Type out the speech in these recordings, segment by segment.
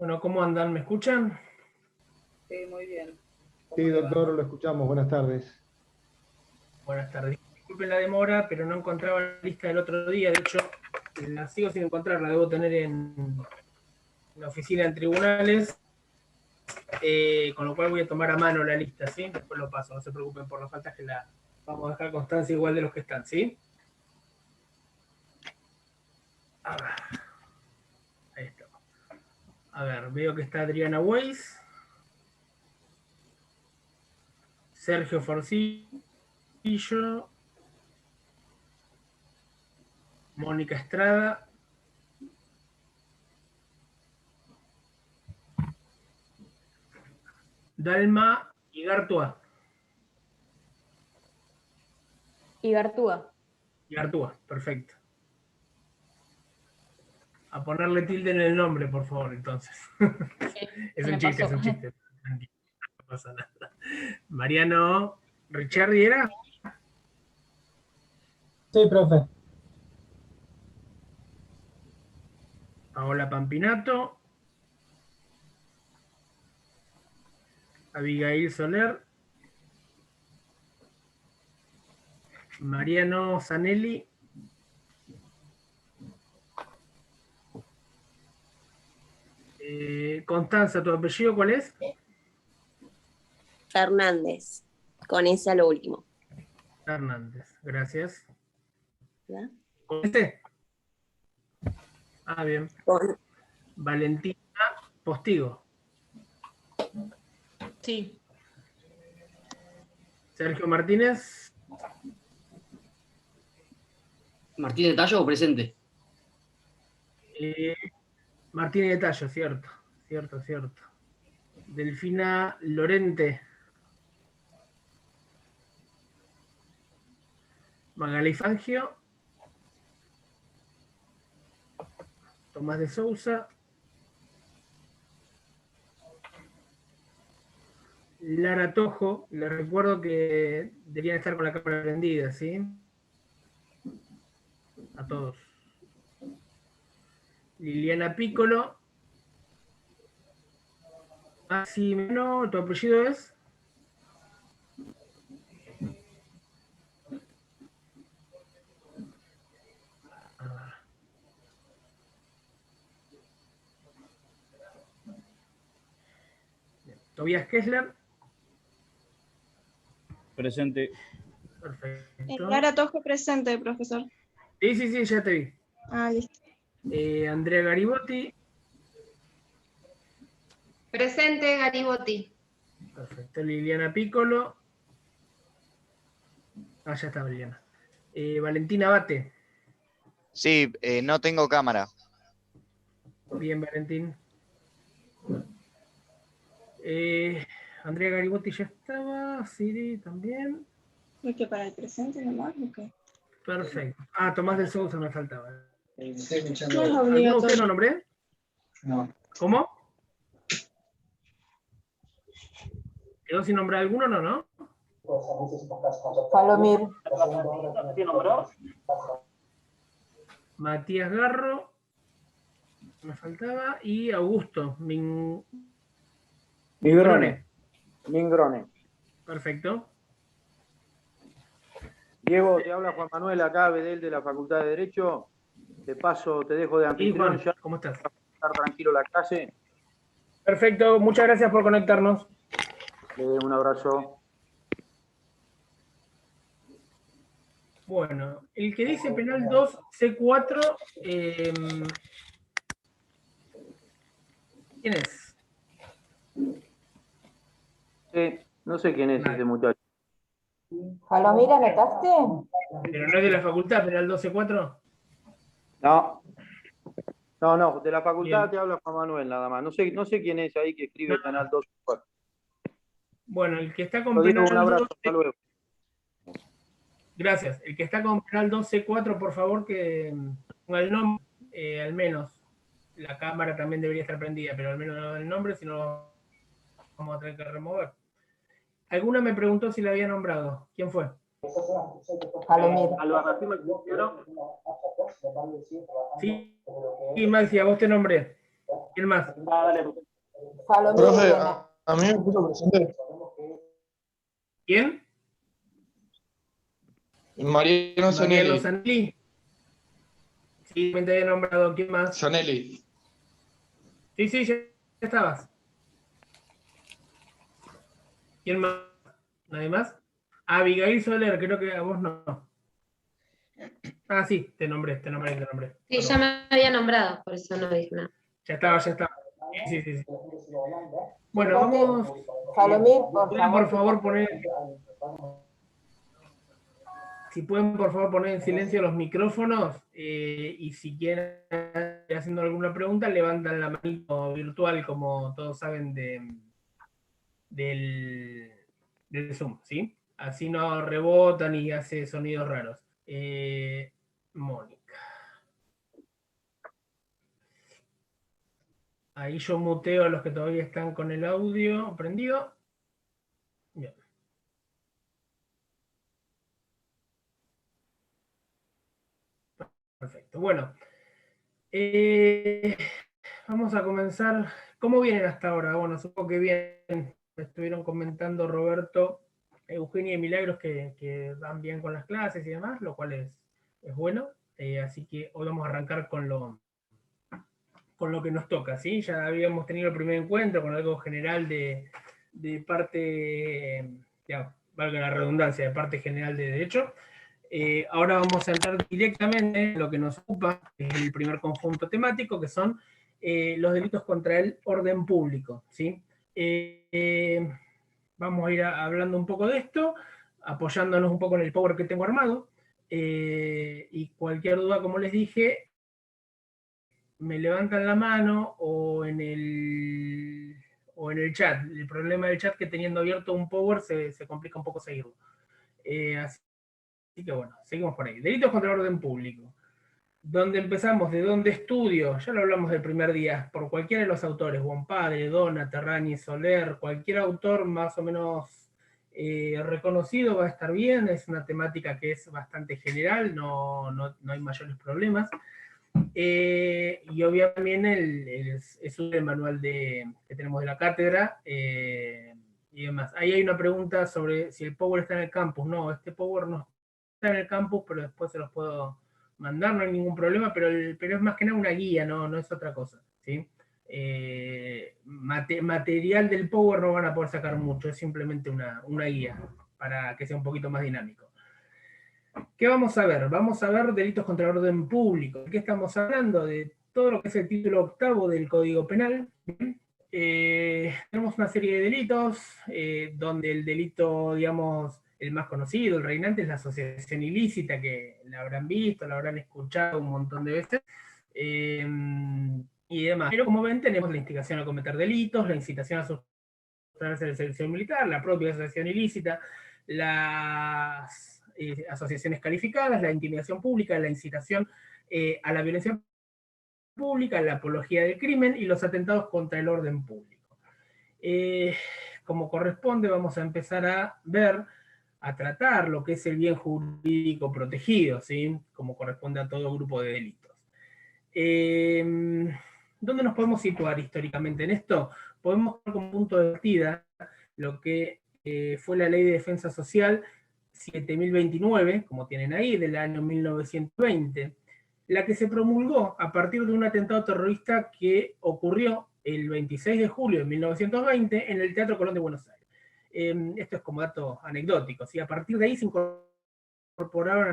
Bueno, ¿cómo andan? ¿Me escuchan? Sí, muy bien. Sí, doctor, lo escuchamos. Buenas tardes. Buenas tardes. Disculpen la demora, pero no encontraba la lista del otro día. De hecho, la sigo sin encontrar. La debo tener en la oficina en tribunales. Con lo cual voy a tomar a mano la lista, ¿sí? Después lo paso. No se preocupen por las faltas, que la vamos a dejar constancia igual de los que están, ¿sí? A ver. Ahí está. A ver, veo que está Adriana Weiss, Sergio Forcillo, Mónica Estrada, Dalma Igartua. Igartúa. Igartua, perfecto. A ponerle tilde en el nombre, por favor, entonces. Es un chiste, es un chiste. No pasa nada. Mariano Ricciardi, ¿era? Sí, profe. Paola Pampinato. Abigail Soler. Mariano Zanelli. Constanza, ¿tu apellido cuál es? Fernández, con ese a lo último. Hernández, gracias. ¿Verdad? ¿Con este? Ah, bien. Con Valentina Postigo. Sí. Sergio Martínez. ¿Martínez de Tallo o presente? Martínez de Tallo, cierto. Cierto. Delfina Lorente. Magalí Fangio. Tomás de Sousa. Lara Tojo. Les recuerdo que deberían estar con la cámara prendida, ¿sí? A todos. Liliana Piccolo. Massimiliano, ¿tu apellido es? Tobias Kessler. Presente. Perfecto. Lara Tojo presente, profesor. Sí, ya te vi. Ah, listo. Andrea Garibotti. Presente, Garibotti. Perfecto. Liliana Piccolo. Ah, ya está Liliana. Valentina Bate. Sí, no tengo cámara. Bien, Valentín. Andrea Garibotti ya estaba. Siri también. ¿Y que para el presente nomás? Okay. Perfecto. Ah, Tomás de Sousa me faltaba. No es ¿Alguno de ustedes obligatorio. lo nombré? No. ¿Cómo? ¿Quedó sin nombrar alguno? No. Palomir. ¿Sí nombró? Matías Garro. Me faltaba. Y Augusto. Mingrone. Perfecto. Diego, te habla Juan Manuel acá, Bedel de la Facultad de Derecho. De paso, te dejo de Y anfitrión, Juan, ya ¿cómo estás? para estar tranquilo la clase. Perfecto, muchas gracias por conectarnos. Un abrazo. Bueno, el que dice penal 2, C4, ¿quién es? No sé quién es ese muchacho. Palomir, ¿anotaste? ¿Pero no es de la facultad, penal 2, C4? No, de la facultad Bien. te habla Juan Manuel nada más. No sé quién es ahí que escribe No. Penal 2. Bueno, el que está con Lo digo, un penal abrazo, 2, hasta luego. gracias. El que está con penal 2, C4, por favor, que ponga el nombre, al menos. La cámara también debería estar prendida, pero al menos no el nombre, si no vamos a tener que remover. Alguna me preguntó si la había nombrado. ¿Quién fue? Palomir. Alba Racín me escribieron. Sí, Maxi, a vos te nombré. ¿Quién más? Salomé Profe, Elena. a mí me puso presente. ¿Quién? Mariano Mariano Zanelli. Zanelli. Sí, me te había nombrado. ¿Quién más? Zanelli. Sí, sí, ya estabas. ¿Quién más? ¿Nadie más? Abigail Soler, creo que a vos no. Ah, sí, te nombré. Sí, ya me había nombrado, por eso no dije nada. Ya estaba. Sí. Bueno, vamos. Salomé, ¿Pueden por favor poner, si pueden por favor poner en silencio los micrófonos y si quieren haciendo alguna pregunta levantan la manito virtual como todos saben del Zoom, ¿sí? Así no rebotan y hace sonidos raros. Mónica. Ahí yo muteo a los que todavía están con el audio prendido. Bien. Perfecto. Bueno, vamos a comenzar. ¿Cómo vienen hasta ahora? Bueno, supongo que bien. Estuvieron comentando Roberto, Eugenia y Milagros que van bien con las clases y demás, lo cual es bueno. Así que hoy vamos a arrancar con lo que nos toca, ¿sí? Ya habíamos tenido el primer encuentro con algo general de parte, ya, valga la redundancia, de parte general de derecho. Ahora vamos a entrar directamente en lo que nos ocupa, que es el primer conjunto temático, que son los delitos contra el orden público, ¿sí? Vamos a ir hablando un poco de esto, apoyándonos un poco en el power que tengo armado, y cualquier duda, como les dije, me levantan la mano o en el chat. El problema del chat que teniendo abierto un power se complica un poco seguirlo. Así que bueno, seguimos por ahí. Delitos contra el orden público. ¿Dónde empezamos? ¿De dónde estudio? Ya lo hablamos del primer día. Por cualquiera de los autores, Bonpadre, Dona, Terrani, Soler, cualquier autor más o menos reconocido va a estar bien. Es una temática que es bastante general, no hay mayores problemas. Y obviamente también es el manual que tenemos de la cátedra y demás. Ahí hay una pregunta sobre si el Power está en el campus. No, este Power no está en el campus, pero después se los puedo mandar, no hay ningún problema, pero es más que nada una guía, no es otra cosa, ¿sí? Material del Power no van a poder sacar mucho, es simplemente una guía para que sea un poquito más dinámico. ¿Qué vamos a ver? Vamos a ver delitos contra el orden público. ¿De qué estamos hablando? De todo lo que es el título 8º del Código Penal. Tenemos una serie de delitos, donde el delito, digamos, el más conocido, el reinante, es la asociación ilícita, que la habrán visto, la habrán escuchado un montón de veces, y demás. Pero como ven, tenemos la instigación a cometer delitos, la incitación a sustraerse del servicio militar, la propia asociación ilícita, las asociaciones calificadas, la intimidación pública, la incitación a la violencia pública, la apología del crimen y los atentados contra el orden público. Como corresponde, vamos a empezar a tratar lo que es el bien jurídico protegido, ¿sí? Como corresponde a todo grupo de delitos. ¿Dónde nos podemos situar históricamente en esto? Podemos ver como punto de partida lo que fue la Ley de Defensa Social 7029, como tienen ahí, del año 1920, la que se promulgó a partir de un atentado terrorista que ocurrió el 26 de julio de 1920 en el Teatro Colón de Buenos Aires. Esto es como dato anecdótico, ¿sí? A partir de ahí se incorporaron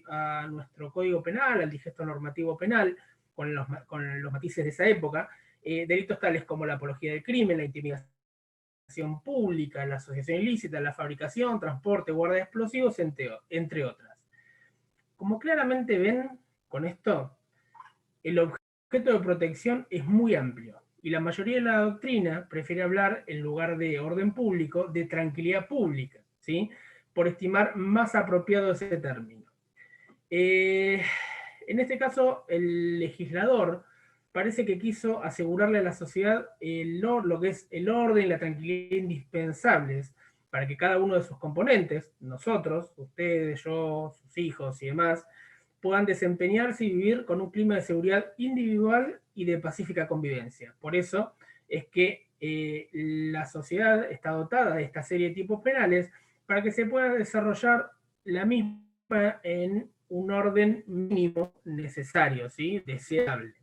a nuestro Código Penal, al digesto normativo penal, con los matices de esa época, delitos tales como la apología del crimen, la intimidación pública, la asociación ilícita, la fabricación, transporte, guardia de explosivos, entre otras. Como claramente ven con esto, el objeto de protección es muy amplio, y la mayoría de la doctrina prefiere hablar, en lugar de orden público, de tranquilidad pública, ¿sí? Por estimar más apropiado ese término. En este caso, el legislador parece que quiso asegurarle a la sociedad lo que es el orden y la tranquilidad indispensables para que cada uno de sus componentes, nosotros, ustedes, yo, sus hijos y demás, puedan desempeñarse y vivir con un clima de seguridad individual y de pacífica convivencia. Por eso es que la sociedad está dotada de esta serie de tipos penales para que se pueda desarrollar la misma en un orden mínimo necesario, ¿sí? Deseable.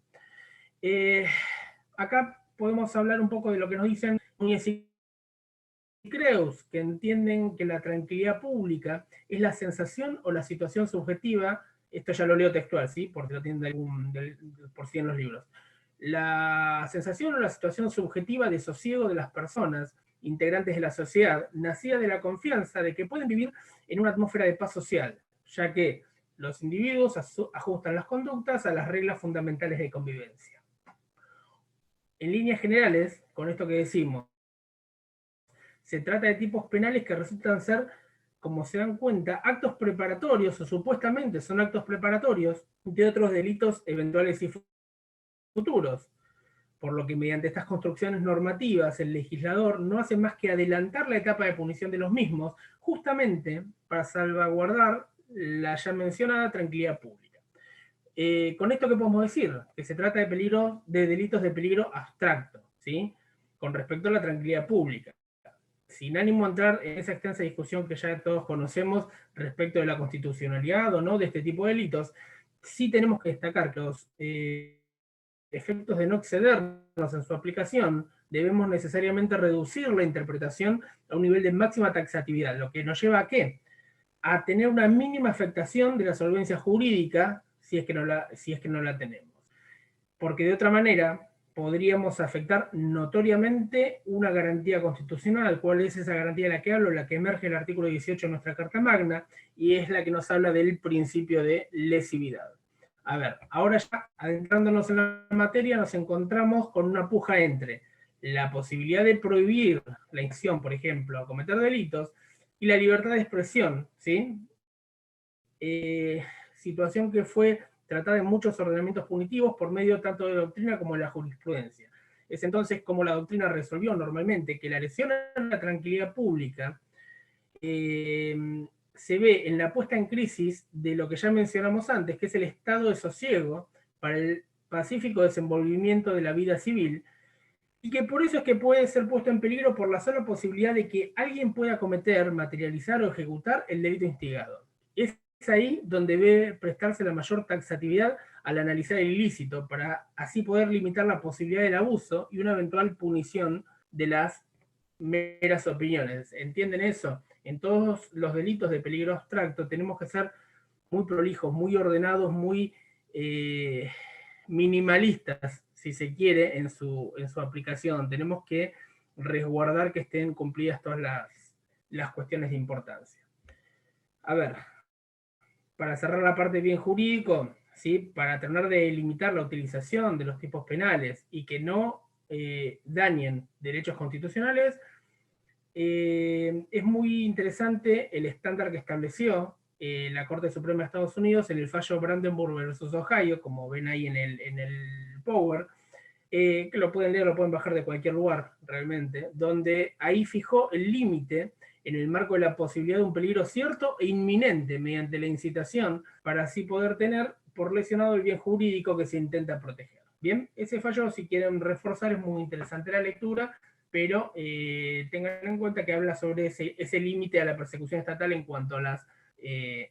Acá podemos hablar un poco de lo que nos dicen Núñez y Creus, que entienden que la tranquilidad pública es la sensación o la situación subjetiva, esto ya lo leo textual, ¿sí? Porque lo tienen por sí en los libros. La sensación o la situación subjetiva de sosiego de las personas integrantes de la sociedad, nacida de la confianza de que pueden vivir en una atmósfera de paz social, ya que los individuos ajustan las conductas a las reglas fundamentales de convivencia. En líneas generales, con esto que decimos, se trata de tipos penales que resultan ser, como se dan cuenta, actos preparatorios, o supuestamente son actos preparatorios, de otros delitos eventuales y futuros. Por lo que mediante estas construcciones normativas, el legislador no hace más que adelantar la etapa de punición de los mismos, justamente para salvaguardar la ya mencionada tranquilidad pública. Con esto, ¿qué podemos decir? Que se trata de delitos de peligro abstracto, ¿sí? Con respecto a la tranquilidad pública. Sin ánimo de entrar en esa extensa discusión que ya todos conocemos respecto de la constitucionalidad o no de este tipo de delitos, sí tenemos que destacar que los efectos de no excedernos en su aplicación, debemos necesariamente reducir la interpretación a un nivel de máxima taxatividad, lo que nos lleva a ¿qué? A tener una mínima afectación de la solvencia jurídica si es que no la tenemos. Porque de otra manera podríamos afectar notoriamente una garantía constitucional. ¿Cuál es esa garantía de la que hablo? La que emerge en el artículo 18 de nuestra Carta Magna, y es la que nos habla del principio de lesividad. A ver, ahora ya adentrándonos en la materia, nos encontramos con una puja entre la posibilidad de prohibir la incitación, por ejemplo, a cometer delitos, y la libertad de expresión, ¿sí? Situación que fue tratada en muchos ordenamientos punitivos por medio tanto de doctrina como de la jurisprudencia. Es entonces como la doctrina resolvió normalmente que la lesión a la tranquilidad pública se ve en la puesta en crisis de lo que ya mencionamos antes, que es el estado de sosiego para el pacífico desenvolvimiento de la vida civil, y que por eso es que puede ser puesto en peligro por la sola posibilidad de que alguien pueda cometer, materializar o ejecutar el delito instigado. Es ahí donde debe prestarse la mayor taxatividad al analizar el ilícito, para así poder limitar la posibilidad del abuso y una eventual punición de las meras opiniones. ¿Entienden eso? En todos los delitos de peligro abstracto tenemos que ser muy prolijos, muy ordenados, muy minimalistas, si se quiere, en su aplicación. Tenemos que resguardar que estén cumplidas todas las cuestiones de importancia. A ver, para cerrar la parte bien jurídico, ¿sí? Para tratar de limitar la utilización de los tipos penales y que no dañen derechos constitucionales, es muy interesante el estándar que estableció la Corte Suprema de Estados Unidos en el fallo Brandenburg versus Ohio, como ven ahí en el Power, que lo pueden leer, lo pueden bajar de cualquier lugar realmente, donde ahí fijó el límite en el marco de la posibilidad de un peligro cierto e inminente mediante la incitación, para así poder tener por lesionado el bien jurídico que se intenta proteger. Bien, ese fallo, si quieren reforzar, es muy interesante la lectura, pero tengan en cuenta que habla sobre ese límite a la persecución estatal en cuanto a las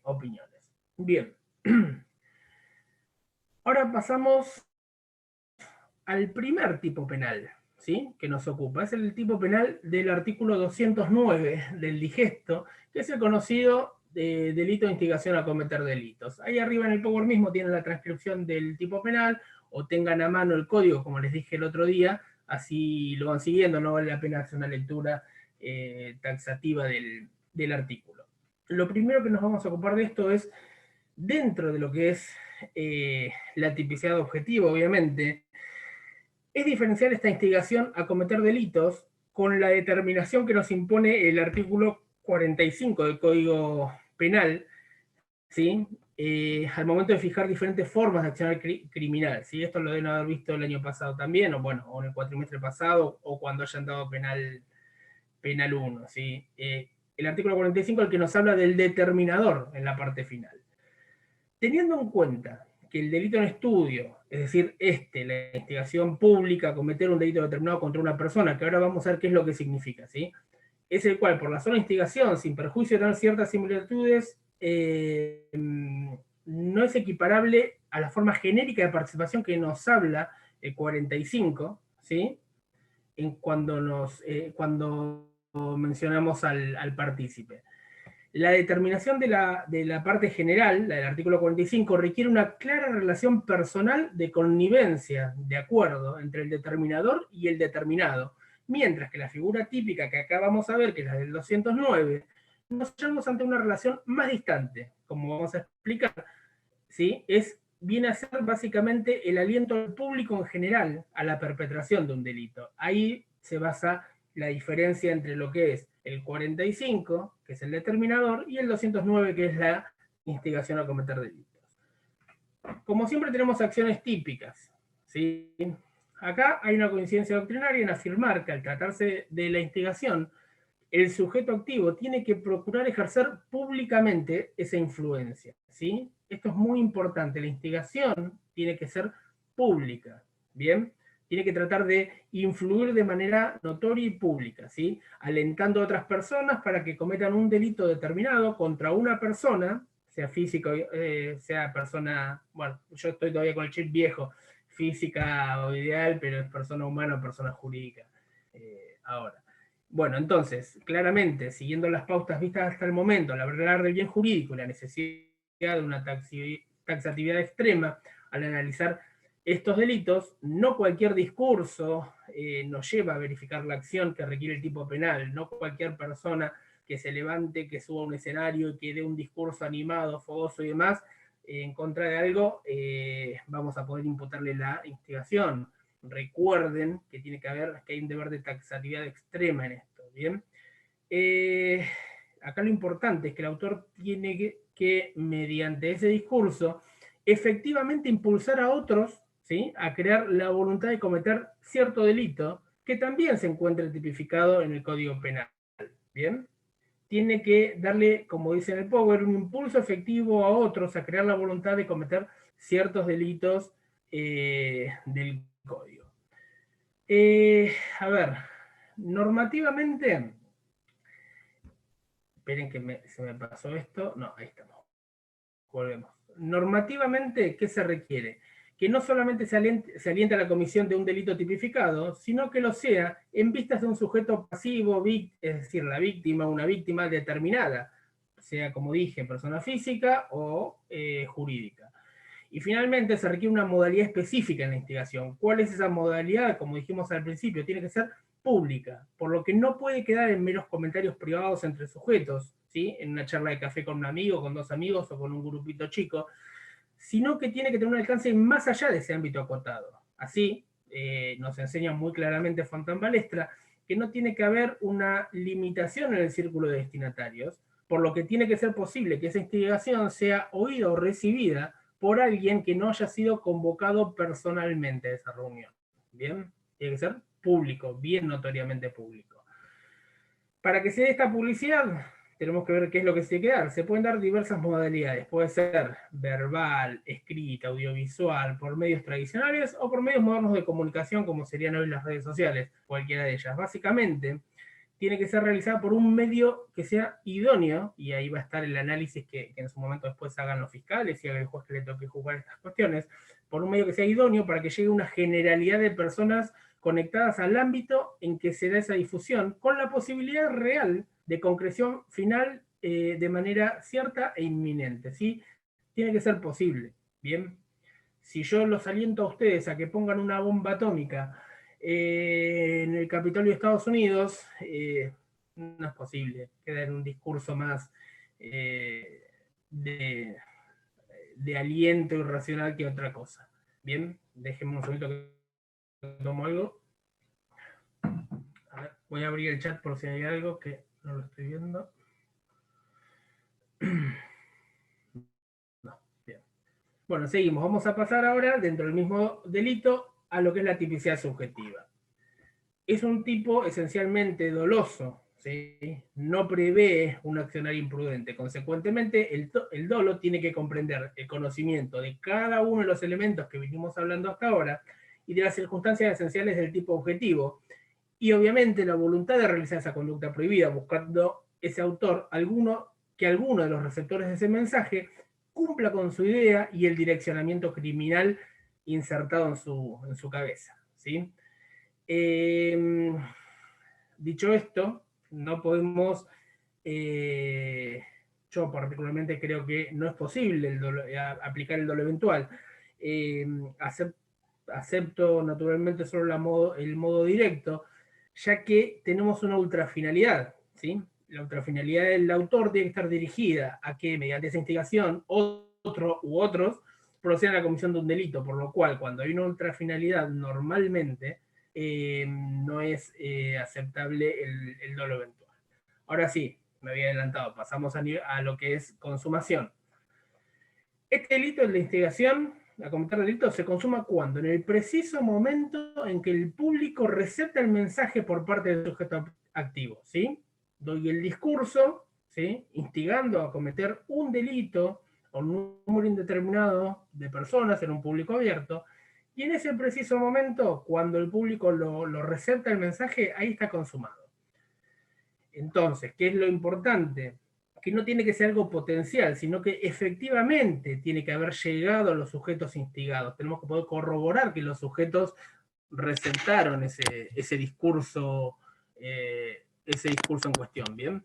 opiniones. Bien. Ahora pasamos al primer tipo penal, ¿sí? Que nos ocupa. Es el tipo penal del artículo 209 del digesto, que es el conocido delito de instigación a cometer delitos. Ahí arriba en el Power mismo tienen la transcripción del tipo penal, o tengan a mano el código, como les dije el otro día, así lo van siguiendo, no vale la pena hacer una lectura taxativa del artículo. Lo primero que nos vamos a ocupar de esto es, dentro de lo que es la tipicidad de objetivo, obviamente, es diferenciar esta instigación a cometer delitos con la determinación que nos impone el artículo 45 del Código Penal, ¿sí? Al momento de fijar diferentes formas de accionar criminal, ¿sí? Esto lo deben haber visto el año pasado también, o bueno, o en el cuatrimestre pasado, o cuando hayan dado penal 1, ¿sí? El artículo 45 es el que nos habla del determinador en la parte final. Teniendo en cuenta que el delito en estudio es decir, la instigación pública a cometer un delito determinado contra una persona, que ahora vamos a ver qué es lo que significa, ¿sí? Es el cual, por la sola instigación, sin perjuicio de tener ciertas similitudes, no es equiparable a la forma genérica de participación que nos habla el 45, ¿sí? Cuando mencionamos al partícipe. La determinación de la parte general, la del artículo 45, requiere una clara relación personal de connivencia, de acuerdo, entre el determinador y el determinado, mientras que la figura típica que acá vamos a ver, que es la del 209, nos hallamos ante una relación más distante, como vamos a explicar, ¿sí? Viene a ser básicamente el aliento del público en general a la perpetración de un delito. Ahí se basa la diferencia entre lo que es el 45, que es el determinador, y el 209, que es la instigación a cometer delitos. Como siempre tenemos acciones típicas, ¿sí? Acá hay una coincidencia doctrinaria en afirmar que al tratarse de la instigación, el sujeto activo tiene que procurar ejercer públicamente esa influencia, ¿sí? Esto es muy importante, la instigación tiene que ser pública, ¿bien? Tiene que tratar de influir de manera notoria y pública, ¿sí? Alentando a otras personas para que cometan un delito determinado contra una persona, sea física, sea persona, bueno, yo estoy todavía con el chip viejo, física o ideal, pero es persona humana o persona jurídica ahora. Bueno, entonces, claramente, siguiendo las pautas vistas hasta el momento, al hablar del bien jurídico y la necesidad de una taxatividad extrema al analizar estos delitos, no cualquier discurso nos lleva a verificar la acción que requiere el tipo penal, no cualquier persona que se levante, que suba a un escenario y que dé un discurso animado, fogoso y demás, en contra de algo, vamos a poder imputarle la instigación. Recuerden que hay un deber de taxatividad extrema en esto, ¿bien? Acá lo importante es que el autor tiene que mediante ese discurso, efectivamente impulsar a otros, ¿sí?, a crear la voluntad de cometer cierto delito que también se encuentra tipificado en el Código Penal, ¿bien? Tiene que darle, como dice en el Power, un impulso efectivo a otros a crear la voluntad de cometer ciertos delitos del Código. A ver, normativamente, esperen que se me pasó esto, no, ahí estamos, volvemos. Normativamente, ¿qué se requiere? Que no solamente se aliente a la comisión de un delito tipificado, sino que lo sea en vistas de un sujeto pasivo, es decir, la víctima, una víctima determinada, sea, como dije, persona física o jurídica. Y finalmente se requiere una modalidad específica en la instigación. ¿Cuál es esa modalidad? Como dijimos al principio, tiene que ser pública, por lo que no puede quedar en meros comentarios privados entre sujetos, ¿sí?, en una charla de café con un amigo, con dos amigos o con un grupito chico, sino que tiene que tener un alcance más allá de ese ámbito acotado. Así, nos enseña muy claramente Fontán Balestra que no tiene que haber una limitación en el círculo de destinatarios, por lo que tiene que ser posible que esa instigación sea oída o recibida por alguien que no haya sido convocado personalmente a esa reunión. ¿Bien? Tiene que ser público, bien notoriamente público. Para que se dé esta publicidad, tenemos que ver qué es lo que se tiene que dar. Se pueden dar diversas modalidades. Puede ser verbal, escrita, audiovisual, por medios tradicionales o por medios modernos de comunicación, como serían hoy las redes sociales, cualquiera de ellas. Básicamente, tiene que ser realizada por un medio que sea idóneo, y ahí va a estar el análisis que en su momento después hagan los fiscales y haga el juez que le toque juzgar estas cuestiones, por un medio que sea idóneo para que llegue una generalidad de personas conectadas al ámbito en que se da esa difusión, con la posibilidad real de concreción final de manera cierta e inminente, ¿sí? Tiene que ser posible, ¿bien? Si yo los aliento a ustedes a que pongan una bomba atómica en el Capitolio de Estados Unidos, no es posible, queda en un discurso más de aliento irracional que otra cosa. Bien, déjenme un segundito que tomo algo. A ver, voy a abrir el chat por si hay algo que no lo estoy viendo. No, bien. Bueno, seguimos. Vamos a pasar ahora, dentro del mismo delito, a lo que es la tipicidad subjetiva. Es un tipo esencialmente doloso, ¿sí? No prevé un accionar imprudente. Consecuentemente, el dolo tiene que comprender el conocimiento de cada uno de los elementos que venimos hablando hasta ahora y de las circunstancias esenciales del tipo objetivo, y obviamente la voluntad de realizar esa conducta prohibida, buscando ese autor que alguno de los receptores de ese mensaje cumpla con su idea y el direccionamiento criminal insertado en su cabeza, ¿sí? Dicho esto, no podemos, yo particularmente creo que no es posible aplicar el dolo eventual. Acepto naturalmente solo el modo directo, ya que tenemos una ultrafinalidad, ¿sí? La ultrafinalidad del autor tiene que estar dirigida a que mediante esa instigación otro u otros procedan a la comisión de un delito, por lo cual cuando hay una ultrafinalidad normalmente no es aceptable el dolo eventual. Ahora sí, me había adelantado, pasamos a lo que es consumación. Este delito, el de instigación a cometer delitos, se consuma cuando, en el preciso momento en que el público recepta el mensaje por parte del sujeto activo, ¿sí? Doy el discurso, ¿sí? Instigando a cometer un delito a un número indeterminado de personas en un público abierto, y en ese preciso momento, cuando el público lo recepta el mensaje, ahí está consumado. Entonces, ¿qué es lo importante? Que no tiene que ser algo potencial, sino que efectivamente tiene que haber llegado a los sujetos instigados. Tenemos que poder corroborar que los sujetos receptaron ese discurso en cuestión, ¿bien?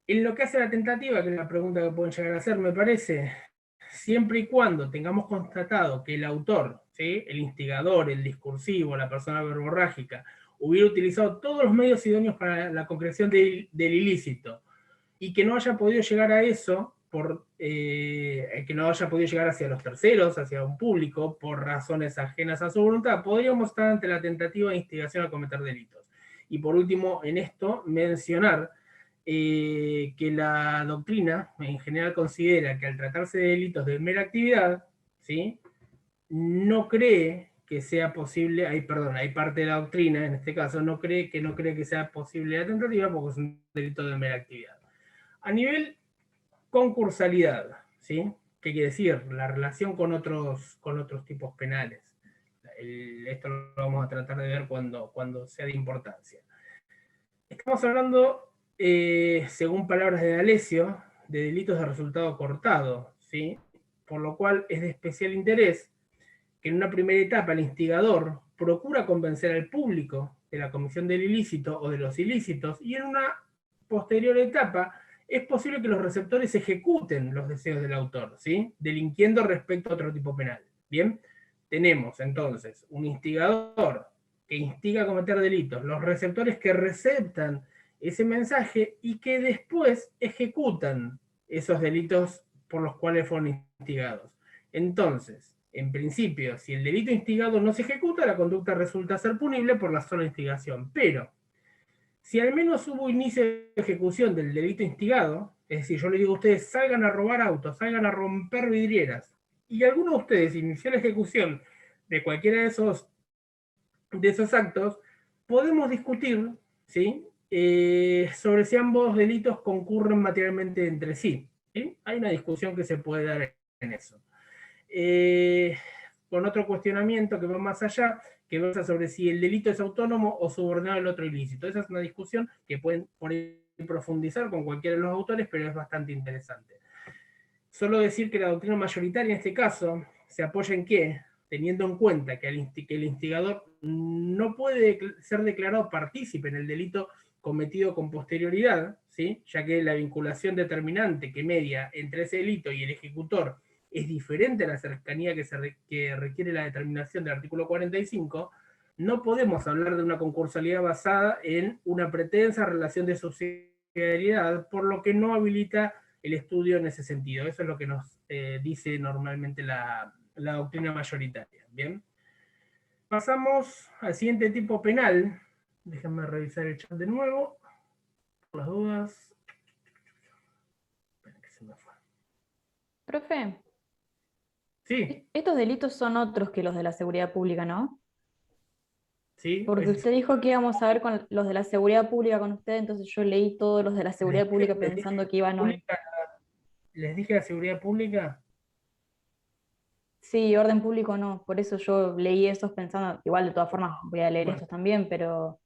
En lo que hace a la tentativa, que es la pregunta que pueden llegar a hacer, me parece, siempre y cuando tengamos constatado que el autor, ¿sí? El instigador, el discursivo, la persona verborrágica, hubiera utilizado todos los medios idóneos para la concreción del ilícito, y que no haya podido llegar a eso, que no haya podido llegar hacia los terceros, hacia un público, por razones ajenas a su voluntad, podríamos estar ante la tentativa de instigación a cometer delitos. Y por último, en esto, mencionar que la doctrina en general considera que al tratarse de delitos de mera actividad, ¿sí? No cree que sea posible, hay parte de la doctrina, en este caso, no cree que sea posible la tentativa porque es un delito de mera actividad. A nivel concursalidad, ¿sí? ¿Qué quiere decir? La relación con otros tipos penales. Esto lo vamos a tratar de ver cuando sea de importancia. Estamos hablando, según palabras de D'Alessio, de delitos de resultado cortado, ¿sí? Por lo cual es de especial interés que en una primera etapa el instigador procura convencer al público de la comisión del ilícito o de los ilícitos, y en una posterior etapa es posible que los receptores ejecuten los deseos del autor, ¿sí? Delinquiendo respecto a otro tipo penal. Bien, tenemos entonces un instigador que instiga a cometer delitos, los receptores que receptan ese mensaje y que después ejecutan esos delitos por los cuales fueron instigados. Entonces, en principio, si el delito instigado no se ejecuta, la conducta resulta ser punible por la sola instigación. Pero, si al menos hubo inicio de ejecución del delito instigado, es decir, yo le digo a ustedes, salgan a robar autos, salgan a romper vidrieras, y alguno de ustedes inició la ejecución de cualquiera de esos actos, podemos discutir, ¿sí? Sobre si ambos delitos concurren materialmente entre sí, ¿sí? Hay una discusión que se puede dar en eso. Con otro cuestionamiento que va más allá, que versa sobre si el delito es autónomo o subordinado al otro ilícito. Esa es una discusión que pueden profundizar con cualquiera de los autores, pero es bastante interesante. Solo decir que la doctrina mayoritaria en este caso se apoya en que, teniendo en cuenta que el instigador no puede ser declarado partícipe en el delito cometido con posterioridad, ¿sí? Ya que la vinculación determinante que media entre ese delito y el ejecutor es diferente a la cercanía que requiere la determinación del artículo 45, no podemos hablar de una concursalidad basada en una pretensa relación de subsidiariedad, por lo que no habilita el estudio en ese sentido. Eso es lo que nos dice normalmente la doctrina mayoritaria. Bien. Pasamos al siguiente tipo penal. Déjenme revisar el chat de nuevo, por las dudas. Espera que se me fue. Profe, Sí, estos delitos son otros que los de la seguridad pública, ¿no? ¿sí? Porque usted dijo que íbamos a ver con los de la seguridad pública con usted, entonces yo leí todos los de la seguridad pública pensando que iban a... ¿Les dije la seguridad pública? Sí, orden público no, por eso yo leí esos pensando, igual de todas formas voy a leer Bueno. estos también, pero...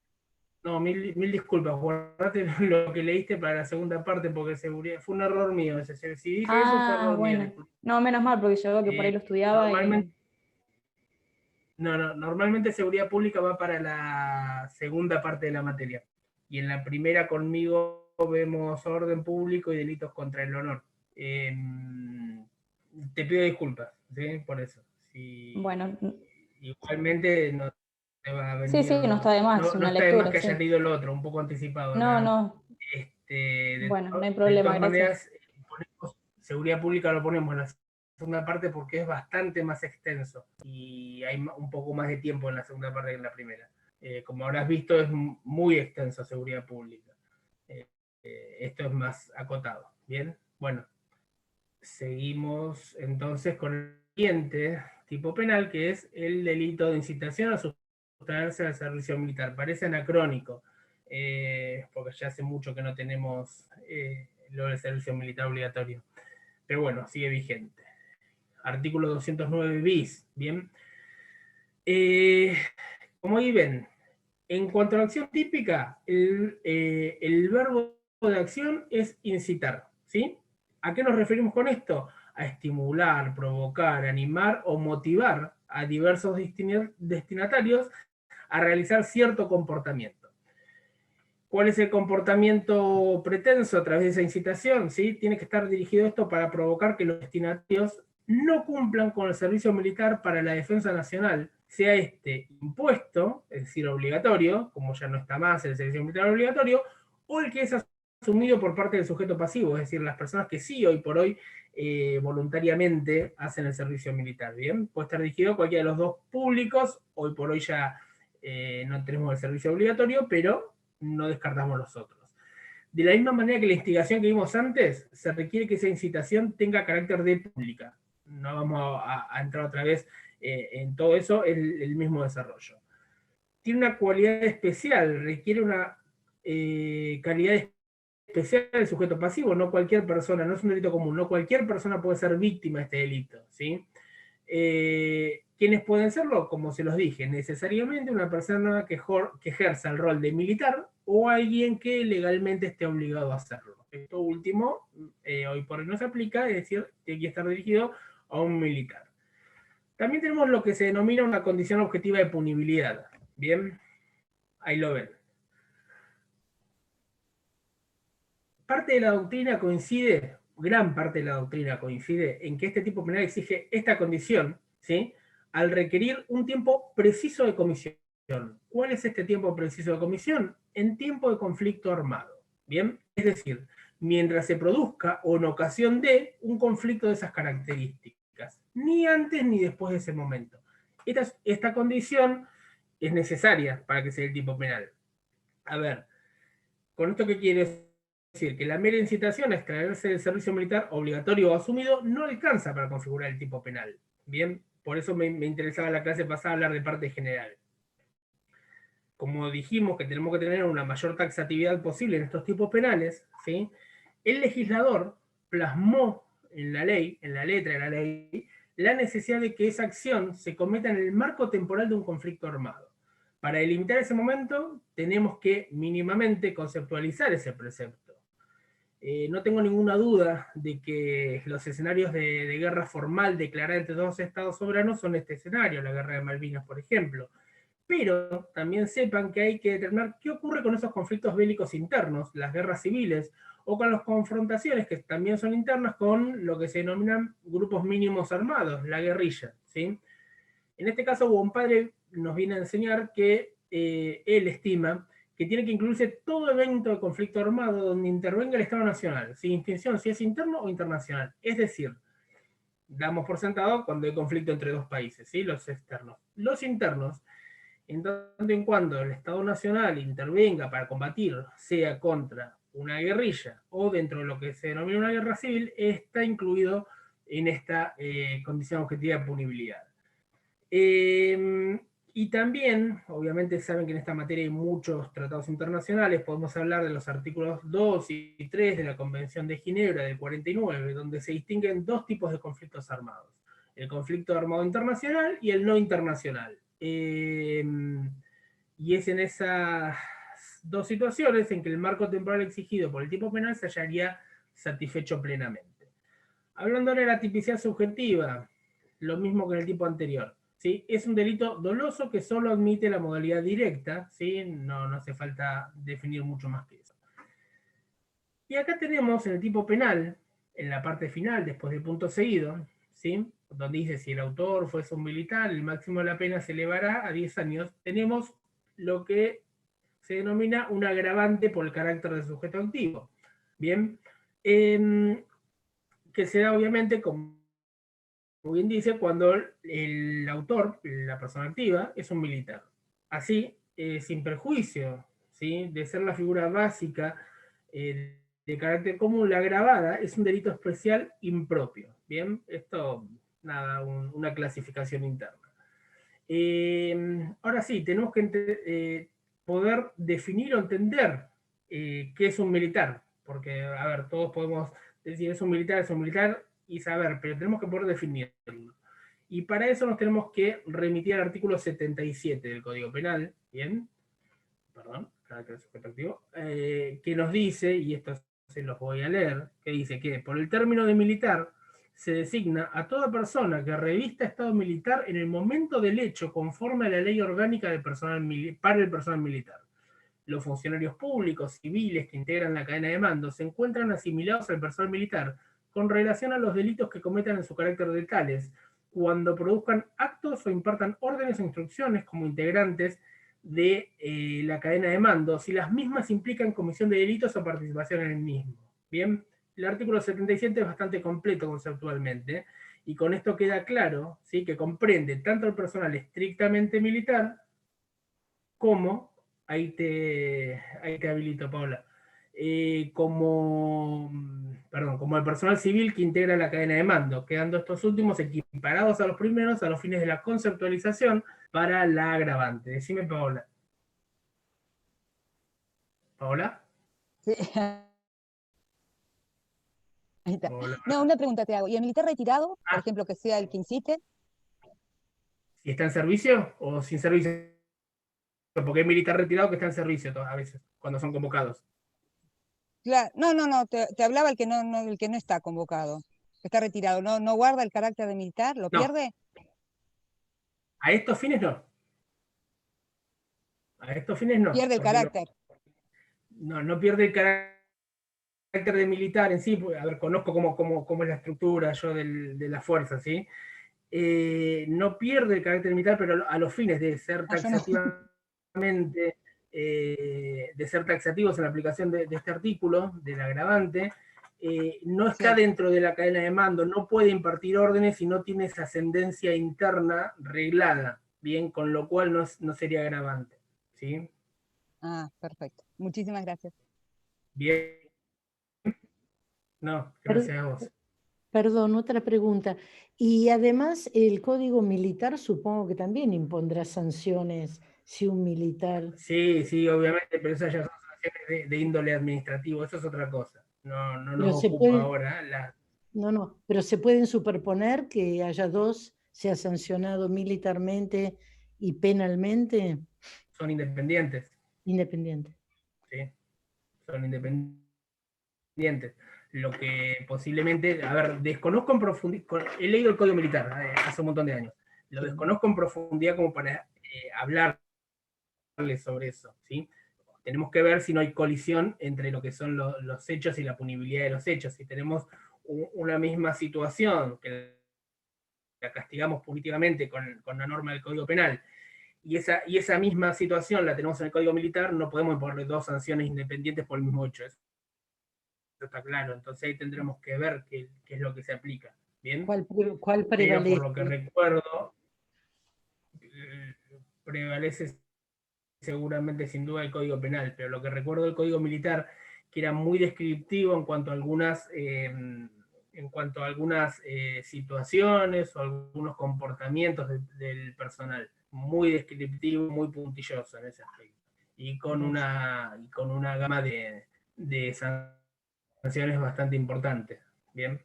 No, mil disculpas, guardate lo que leíste para la segunda parte, porque seguridad fue un error mío ese. Si dije eso fue error mío. Bueno. No, menos mal, porque yo veo que por ahí lo estudiaba Normalmente, y... normalmente seguridad pública va para la segunda parte de la materia. Y en la primera conmigo vemos orden público y delitos contra el honor. Te pido disculpas, ¿sí? Por eso. Bueno. Igualmente no te va a venir. Sí, no está de más, No, una no está lectura, de más que sí. hayas leído el otro, un poco anticipado. No. Bueno, no hay problema, de todas gracias. maneras, seguridad pública lo ponemos en la segunda parte porque es bastante más extenso y hay un poco más de tiempo en la segunda parte que en la primera. Como habrás visto, es muy extenso seguridad pública. Esto es más acotado. ¿Bien? Bueno, seguimos entonces con el siguiente tipo penal, que es el delito de incitación a sustraerse al servicio militar. Parece anacrónico, porque ya hace mucho que no tenemos lo del servicio militar obligatorio. Pero bueno, sigue vigente. Artículo 209 bis, ¿bien? Como ahí ven, en cuanto a la acción típica, el verbo de acción es incitar, ¿sí? ¿A qué nos referimos con esto? A estimular, provocar, animar o motivar a diversos destinatarios a realizar cierto comportamiento. ¿Cuál es el comportamiento pretenso a través de esa incitación? ¿Sí? Tiene que estar dirigido esto para provocar que los destinatarios no cumplan con el servicio militar para la defensa nacional, sea este impuesto, es decir, obligatorio, como ya no está más el servicio militar obligatorio, o el que es asumido por parte del sujeto pasivo, es decir, las personas que sí hoy por hoy voluntariamente hacen el servicio militar. ¿Bien? Puede estar dirigido a cualquiera de los dos públicos, hoy por hoy ya no tenemos el servicio obligatorio, pero no descartamos los otros. De la misma manera que la instigación que vimos antes, se requiere que esa incitación tenga carácter de pública. No vamos a entrar otra vez en todo eso, es el mismo desarrollo. Tiene una cualidad especial, requiere una calidad especial del sujeto pasivo, no cualquier persona, no es un delito común, no cualquier persona puede ser víctima de este delito, ¿sí? ¿Quiénes pueden serlo? Como se los dije, necesariamente una persona que ejerza el rol de militar o alguien que legalmente esté obligado a hacerlo. Esto último, hoy por hoy no se aplica, es decir, tiene que estar dirigido a un militar. También tenemos lo que se denomina una condición objetiva de punibilidad. Bien, ahí lo ven. Parte de la doctrina coincide, gran parte de la doctrina coincide en que este tipo penal exige esta condición, ¿sí? Al requerir un tiempo preciso de comisión. ¿Cuál es este tiempo preciso de comisión? En tiempo de conflicto armado. ¿Bien? Es decir, mientras se produzca o en ocasión de un conflicto de esas características. Ni antes ni después de ese momento. Esta condición es necesaria para que sea el tipo penal. A ver, ¿con esto qué quiere decir? Que la mera incitación a extraerse del servicio militar obligatorio o asumido no alcanza para configurar el tipo penal. Bien, por eso me interesaba la clase pasada hablar de parte general. Como dijimos que tenemos que tener una mayor taxatividad posible en estos tipos penales, ¿sí? El legislador plasmó en la ley, en la letra de la ley, la necesidad de que esa acción se cometa en el marco temporal de un conflicto armado. Para delimitar ese momento, tenemos que mínimamente conceptualizar ese precepto. No tengo ninguna duda de que los escenarios de guerra formal declarada entre dos estados soberanos son este escenario, la guerra de Malvinas, por ejemplo. Pero también sepan que hay que determinar qué ocurre con esos conflictos bélicos internos, las guerras civiles, o con las confrontaciones que también son internas con lo que se denominan grupos mínimos armados, la guerrilla, ¿sí? En este caso, Bompadre nos viene a enseñar que él estima que tiene que incluirse todo evento de conflicto armado donde intervenga el Estado Nacional, sin distinción si es interno o internacional. Es decir, damos por sentado cuando hay conflicto entre dos países, ¿sí? Los externos. Los internos, en tanto en cuando el Estado Nacional intervenga para combatir, sea contra una guerrilla o dentro de lo que se denomina una guerra civil, está incluido en esta condición objetiva de punibilidad. Y también, obviamente saben que en esta materia hay muchos tratados internacionales, podemos hablar de los artículos 2 y 3 de la Convención de Ginebra del 49, donde se distinguen dos tipos de conflictos armados: el conflicto armado internacional y el no internacional. Y es en esas dos situaciones en que el marco temporal exigido por el tipo penal se hallaría satisfecho plenamente. Hablando de la tipicidad subjetiva, lo mismo que en el tipo anterior. ¿Sí? Es un delito doloso que solo admite la modalidad directa, ¿sí? No hace falta definir mucho más que eso. Y acá tenemos en el tipo penal, en la parte final, después del punto seguido, ¿sí? Donde dice si el autor fuese un militar, el máximo de la pena se elevará a 10 años, tenemos lo que se denomina un agravante por el carácter del sujeto activo. Bien, que se da obviamente, como bien dice, cuando el autor, la persona activa, es un militar. Así, sin perjuicio, ¿sí?, de ser la figura básica de carácter común, la agravada es un delito especial impropio. Bien, esto, nada, una clasificación interna. Ahora sí, tenemos que poder definir o entender qué es un militar, porque, a ver, todos podemos decir es un militar, y saber, pero tenemos que poder definirlo. Y para eso nos tenemos que remitir al artículo 77 del Código Penal, ¿bien? Perdón, carácter sujeto activo, que nos dice, y esto se los voy a leer, que dice que por el término de militar se designa a toda persona que revista estado militar en el momento del hecho conforme a la ley orgánica del personal para el personal militar. Los funcionarios públicos, civiles que integran la cadena de mando se encuentran asimilados al personal militar con relación a los delitos que cometan en su carácter de tales, cuando produzcan actos o impartan órdenes o instrucciones como integrantes de la cadena de mando, si las mismas implican comisión de delitos o participación en el mismo. Bien, el artículo 77 es bastante completo conceptualmente, y con esto queda claro, ¿sí?, que comprende tanto el personal estrictamente militar como, ahí te habilito, Paula, como el personal civil que integra la cadena de mando, quedando estos últimos equiparados a los primeros a los fines de la conceptualización para la agravante. Decime, Paola. ¿Paola? Sí. Ahí está. Paola. No, una pregunta te hago. ¿Y el militar retirado, por ejemplo, que sea el que incite? ¿Si está en servicio o sin servicio? Porque hay militar retirado que está en servicio a veces, cuando son convocados. Claro. No, te hablaba el que no está convocado, que está retirado. ¿No guarda el carácter de militar? ¿Lo pierde? A estos fines no. A estos fines no. Pierde el carácter. No pierde el carácter de militar en sí. A ver, conozco cómo es la estructura yo de la fuerza, ¿sí? No pierde el carácter militar, pero a los fines de ser taxativamente, de ser taxativos en la aplicación de este artículo, del agravante, no está dentro de la cadena de mando, no puede impartir órdenes y no tiene esa ascendencia interna reglada, bien, con lo cual no sería agravante, ¿sí? Ah, perfecto. Muchísimas gracias. Bien. No, gracias a vos. Perdón, otra pregunta. Y además el Código Militar supongo que también impondrá sanciones si un militar... Sí, obviamente, pero esas ya son sanciones de índole administrativo, eso es otra cosa. No nos ocupa ahora. No, pero se pueden superponer que haya dos, sea sancionado militarmente y penalmente. Son independientes. Independientes. Sí, son independientes. Lo que posiblemente, a ver, desconozco en profundidad, he leído el Código Militar hace un montón de años, lo desconozco en profundidad como para hablarles sobre eso, ¿sí? Tenemos que ver si no hay colisión entre lo que son los hechos y la punibilidad de los hechos. Si tenemos una misma situación que la castigamos punitivamente con la norma del Código Penal, y esa misma situación la tenemos en el Código Militar, no podemos imponer dos sanciones independientes por el mismo hecho. Eso está claro. Entonces ahí tendremos que ver qué es lo que se aplica. ¿Bien? ¿Cuál Pero prevalece? por lo que recuerdo, prevalece seguramente sin duda el Código Penal, pero lo que recuerdo del Código Militar, que era muy descriptivo en cuanto a algunas situaciones o algunos comportamientos del personal, muy descriptivo, muy puntilloso en ese aspecto. Y con una gama de sanciones bastante importantes. ¿Bien?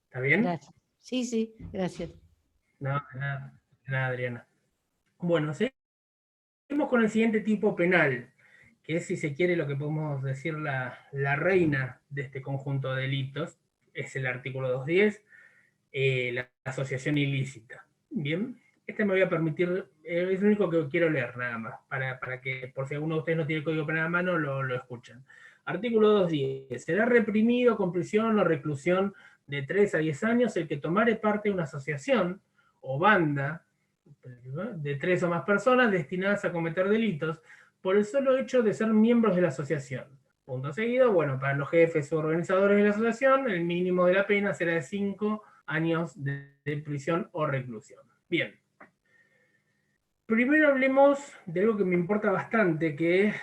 ¿Está bien? Gracias. Sí, sí, gracias. No, de nada, Adriana. Bueno, seguimos con el siguiente tipo penal, que es, si se quiere, lo que podemos decir la reina de este conjunto de delitos, es el artículo 210, la asociación ilícita. Bien, este me voy a permitir, es lo único que quiero leer nada más, para que por si alguno de ustedes no tiene el código penal a mano, lo escuchan. Artículo 210, será reprimido con prisión o reclusión de 3 a 10 años el que tomare parte de una asociación o banda de 3 o más personas destinadas a cometer delitos por el solo hecho de ser miembros de la asociación. Punto seguido, bueno, para los jefes o organizadores de la asociación, el mínimo de la pena será de 5 años de prisión o reclusión. Bien. Primero hablemos de algo que me importa bastante, que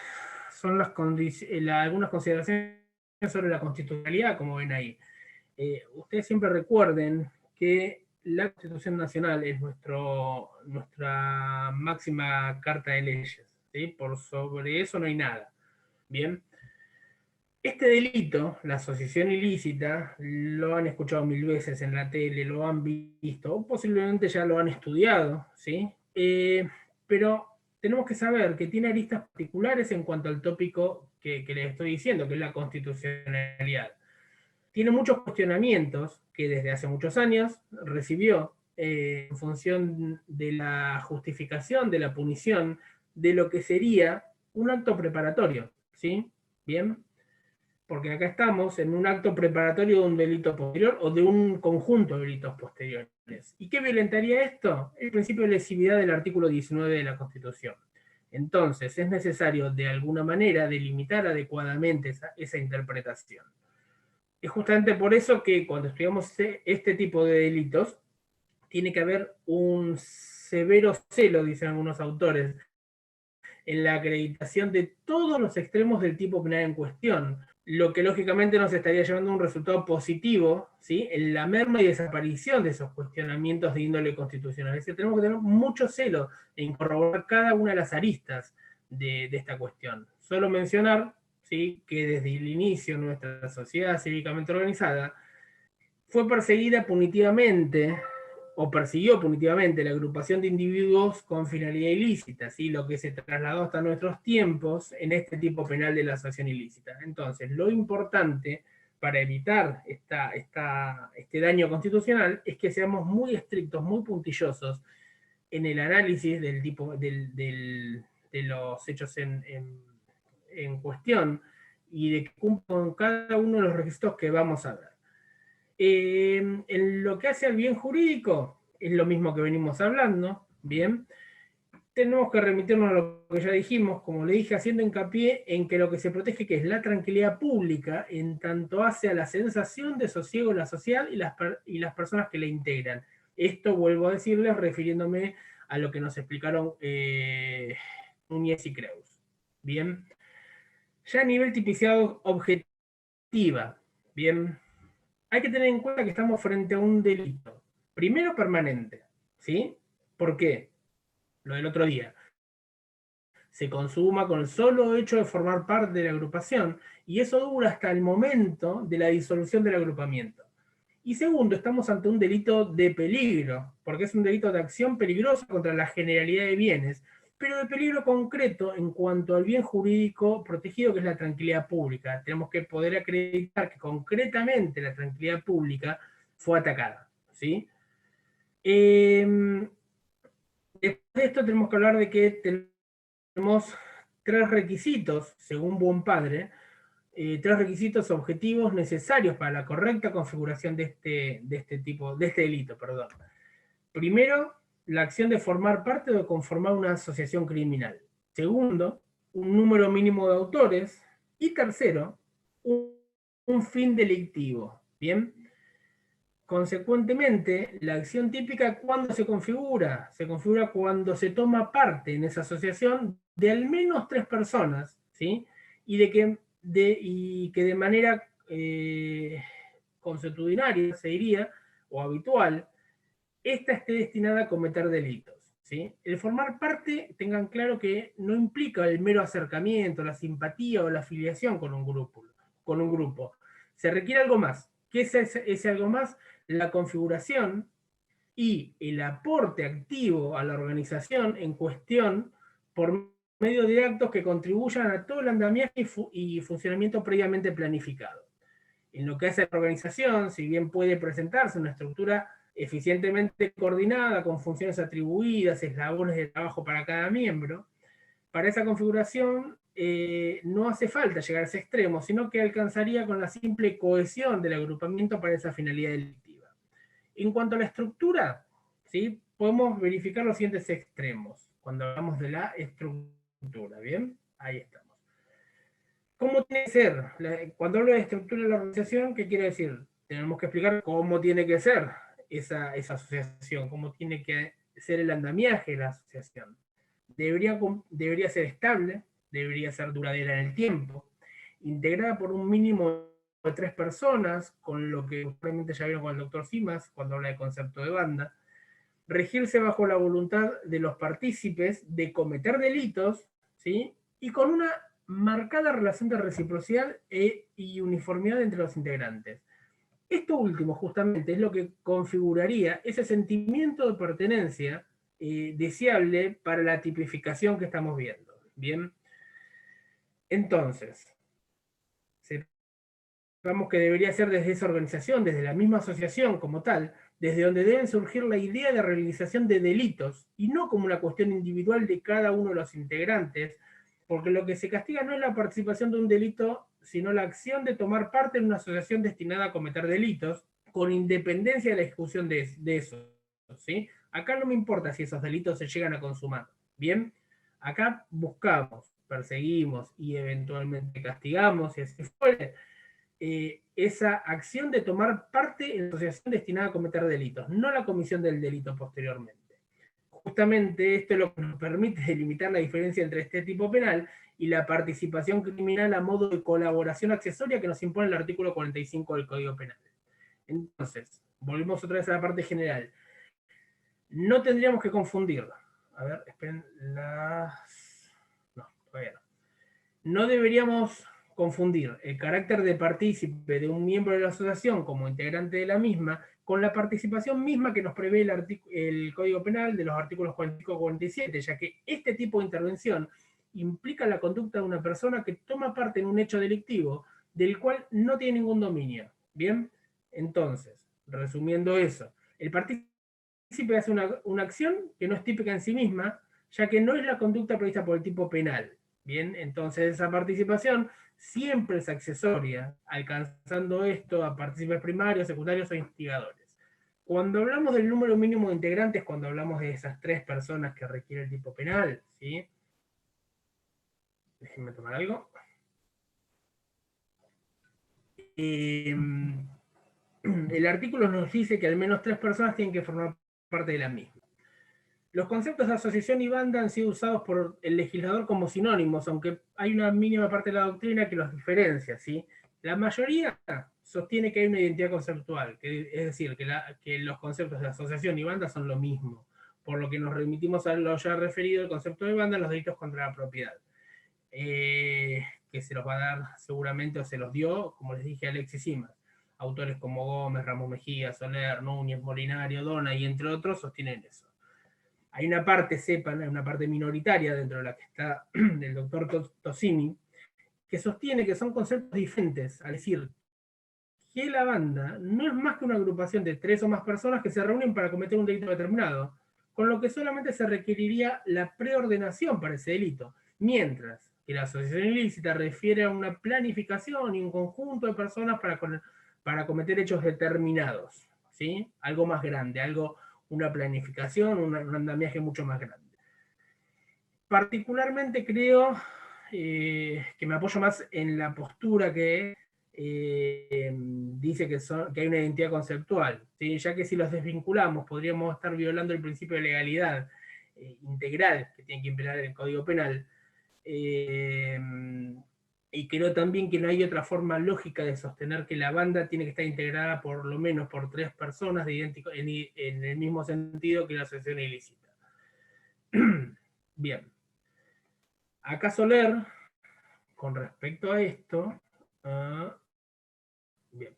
son algunas consideraciones sobre la constitucionalidad, como ven ahí. Ustedes siempre recuerden que la Constitución Nacional es nuestra máxima carta de leyes, ¿sí? Por sobre eso no hay nada. Bien. Este delito, la asociación ilícita, lo han escuchado 1000 veces en la tele, lo han visto, o posiblemente ya lo han estudiado, ¿sí? Pero tenemos que saber que tiene aristas particulares en cuanto al tópico que les estoy diciendo, que es la constitucionalidad. Tiene muchos cuestionamientos que desde hace muchos años recibió en función de la justificación, de la punición, de lo que sería un acto preparatorio, ¿sí? Bien, porque acá estamos en un acto preparatorio de un delito posterior o de un conjunto de delitos posteriores. ¿Y qué violentaría esto? El principio de lesividad del artículo 19 de la Constitución. Entonces, es necesario de alguna manera delimitar adecuadamente esa interpretación. Es justamente por eso que cuando estudiamos este tipo de delitos, tiene que haber un severo celo, dicen algunos autores, en la acreditación de todos los extremos del tipo penal en cuestión, lo que lógicamente nos estaría llevando a un resultado positivo, ¿sí? En la merma y desaparición de esos cuestionamientos de índole constitucional. Es decir, tenemos que tener mucho celo en corroborar cada una de las aristas de esta cuestión. Solo mencionar, ¿sí?, que desde el inicio nuestra sociedad cívicamente organizada fue perseguida punitivamente, o persiguió punitivamente la agrupación de individuos con finalidad ilícita, ¿sí? Lo que se trasladó hasta nuestros tiempos en este tipo penal de la asociación ilícita. Entonces, lo importante para evitar este daño constitucional es que seamos muy estrictos, muy puntillosos en el análisis del tipo, de los hechos en cuestión y de que cumplan cada uno de los requisitos que vamos a ver. En lo que hace al bien jurídico, es lo mismo que venimos hablando, bien. Tenemos que remitirnos a lo que ya dijimos, como le dije, haciendo hincapié en que lo que se protege, que es la tranquilidad pública, en tanto hace a la sensación de sosiego de la sociedad y las personas que la integran. Esto, vuelvo a decirles, refiriéndome a lo que nos explicaron Núñez y Creus. Bien. Ya a nivel tipicidad objetiva, bien, hay que tener en cuenta que estamos frente a un delito, primero permanente, ¿sí? ¿Por qué? Lo del otro día. Se consuma con el solo hecho de formar parte de la agrupación, y eso dura hasta el momento de la disolución del agrupamiento. Y segundo, estamos ante un delito de peligro, porque es un delito de acción peligrosa contra la generalidad de bienes, pero de peligro concreto en cuanto al bien jurídico protegido, que es la tranquilidad pública. Tenemos que poder acreditar que concretamente la tranquilidad pública fue atacada, ¿sí? Después de esto tenemos que hablar de que tenemos 3 requisitos, según Buen Padre, 3 requisitos objetivos necesarios para la correcta configuración de este delito, perdón. Primero, la acción de formar parte o de conformar una asociación criminal. Segundo, un número mínimo de autores. Y tercero, un fin delictivo. ¿Bien? Consecuentemente, la acción típica, ¿cuándo se configura? Se configura cuando se toma parte en esa asociación de al menos 3 personas, ¿sí? Y que de manera consuetudinaria, se diría, o habitual, esta esté destinada a cometer delitos, ¿sí? El formar parte, tengan claro que no implica el mero acercamiento, la simpatía o la afiliación con un grupo. Se requiere algo más. ¿Qué es ese algo más? La configuración y el aporte activo a la organización en cuestión por medio de actos que contribuyan a todo el andamiaje y funcionamiento previamente planificado. En lo que hace a la organización, si bien puede presentarse una estructura eficientemente coordinada, con funciones atribuidas, eslabones de trabajo para cada miembro, para esa configuración no hace falta llegar a ese extremo, sino que alcanzaría con la simple cohesión del agrupamiento para esa finalidad delictiva. En cuanto a la estructura, ¿sí? Podemos verificar los siguientes extremos, cuando hablamos de la estructura, ¿bien? Ahí estamos. ¿Cómo tiene que ser? Cuando hablo de estructura de la organización, ¿qué quiere decir? Tenemos que explicar cómo tiene que ser esa asociación, cómo tiene que ser el andamiaje de la asociación. Debería ser estable, debería ser duradera en el tiempo, integrada por un mínimo de 3 personas, con lo que probablemente ya vieron con el doctor Simas cuando habla de concepto de banda, regirse bajo la voluntad de los partícipes de cometer delitos, ¿sí? Y con una marcada relación de reciprocidad y uniformidad entre los integrantes. Esto último, justamente, es lo que configuraría ese sentimiento de pertenencia deseable para la tipificación que estamos viendo. Bien, entonces, sepamos que debería ser desde esa organización, desde la misma asociación como tal, desde donde deben surgir la idea de realización de delitos, y no como una cuestión individual de cada uno de los integrantes, porque lo que se castiga no es la participación de un delito, sino la acción de tomar parte en una asociación destinada a cometer delitos, con independencia de la ejecución de eso, ¿sí? Acá no me importa si esos delitos se llegan a consumar, ¿bien? Acá buscamos, perseguimos y eventualmente castigamos, si así fuere, esa acción de tomar parte en la asociación destinada a cometer delitos, no la comisión del delito posteriormente. Justamente esto es lo que nos permite delimitar la diferencia entre este tipo penal y la participación criminal a modo de colaboración accesoria que nos impone el artículo 45 del Código Penal. Entonces, volvemos otra vez a la parte general. No tendríamos que confundir. A ver, esperen No, todavía no. No deberíamos confundir el carácter de partícipe de un miembro de la asociación como integrante de la misma con la participación misma que nos prevé el Código Penal de los artículos 45 y 47, ya que este tipo de intervención implica la conducta de una persona que toma parte en un hecho delictivo del cual no tiene ningún dominio. ¿Bien? Entonces, resumiendo eso, el partícipe hace una acción que no es típica en sí misma, ya que no es la conducta prevista por el tipo penal. Bien, entonces esa participación siempre es accesoria, alcanzando esto a partícipes primarios, secundarios o instigadores. Cuando hablamos del número mínimo de integrantes, cuando hablamos de esas 3 personas que requiere el tipo penal, ¿sí? Déjenme tomar algo. El artículo nos dice que al menos 3 personas tienen que formar parte de la misma. Los conceptos de asociación y banda han sido usados por el legislador como sinónimos, aunque hay una mínima parte de la doctrina que los diferencia, ¿sí? La mayoría sostiene que hay una identidad conceptual, es decir, que los conceptos de asociación y banda son lo mismo, por lo que nos remitimos a lo ya referido al concepto de banda en los delitos contra la propiedad, que se los va a dar seguramente, o se los dio, como les dije, Alexis Simas. Autores como Gómez, Ramos Mejía, Soler, Núñez, Molinario, Dona y entre otros sostienen eso. Hay una parte, sepan, hay una parte minoritaria dentro de la que está el doctor Tosini, que sostiene que son conceptos diferentes, al decir que la banda no es más que una agrupación de 3 o más personas que se reúnen para cometer un delito determinado, con lo que solamente se requeriría la preordenación para ese delito, mientras que la asociación ilícita refiere a una planificación y un conjunto de personas para cometer hechos determinados, ¿sí? Algo más grande, una planificación, un andamiaje mucho más grande. Particularmente creo que me apoyo más en la postura que dice que hay una identidad conceptual, ¿sí? Ya que si los desvinculamos podríamos estar violando el principio de legalidad integral que tiene que imperar el Código Penal, y creo también que no hay otra forma lógica de sostener que la banda tiene que estar integrada por lo menos por 3 personas en el mismo sentido que la asociación ilícita. Bien. Acá Soler, con respecto a esto, bien.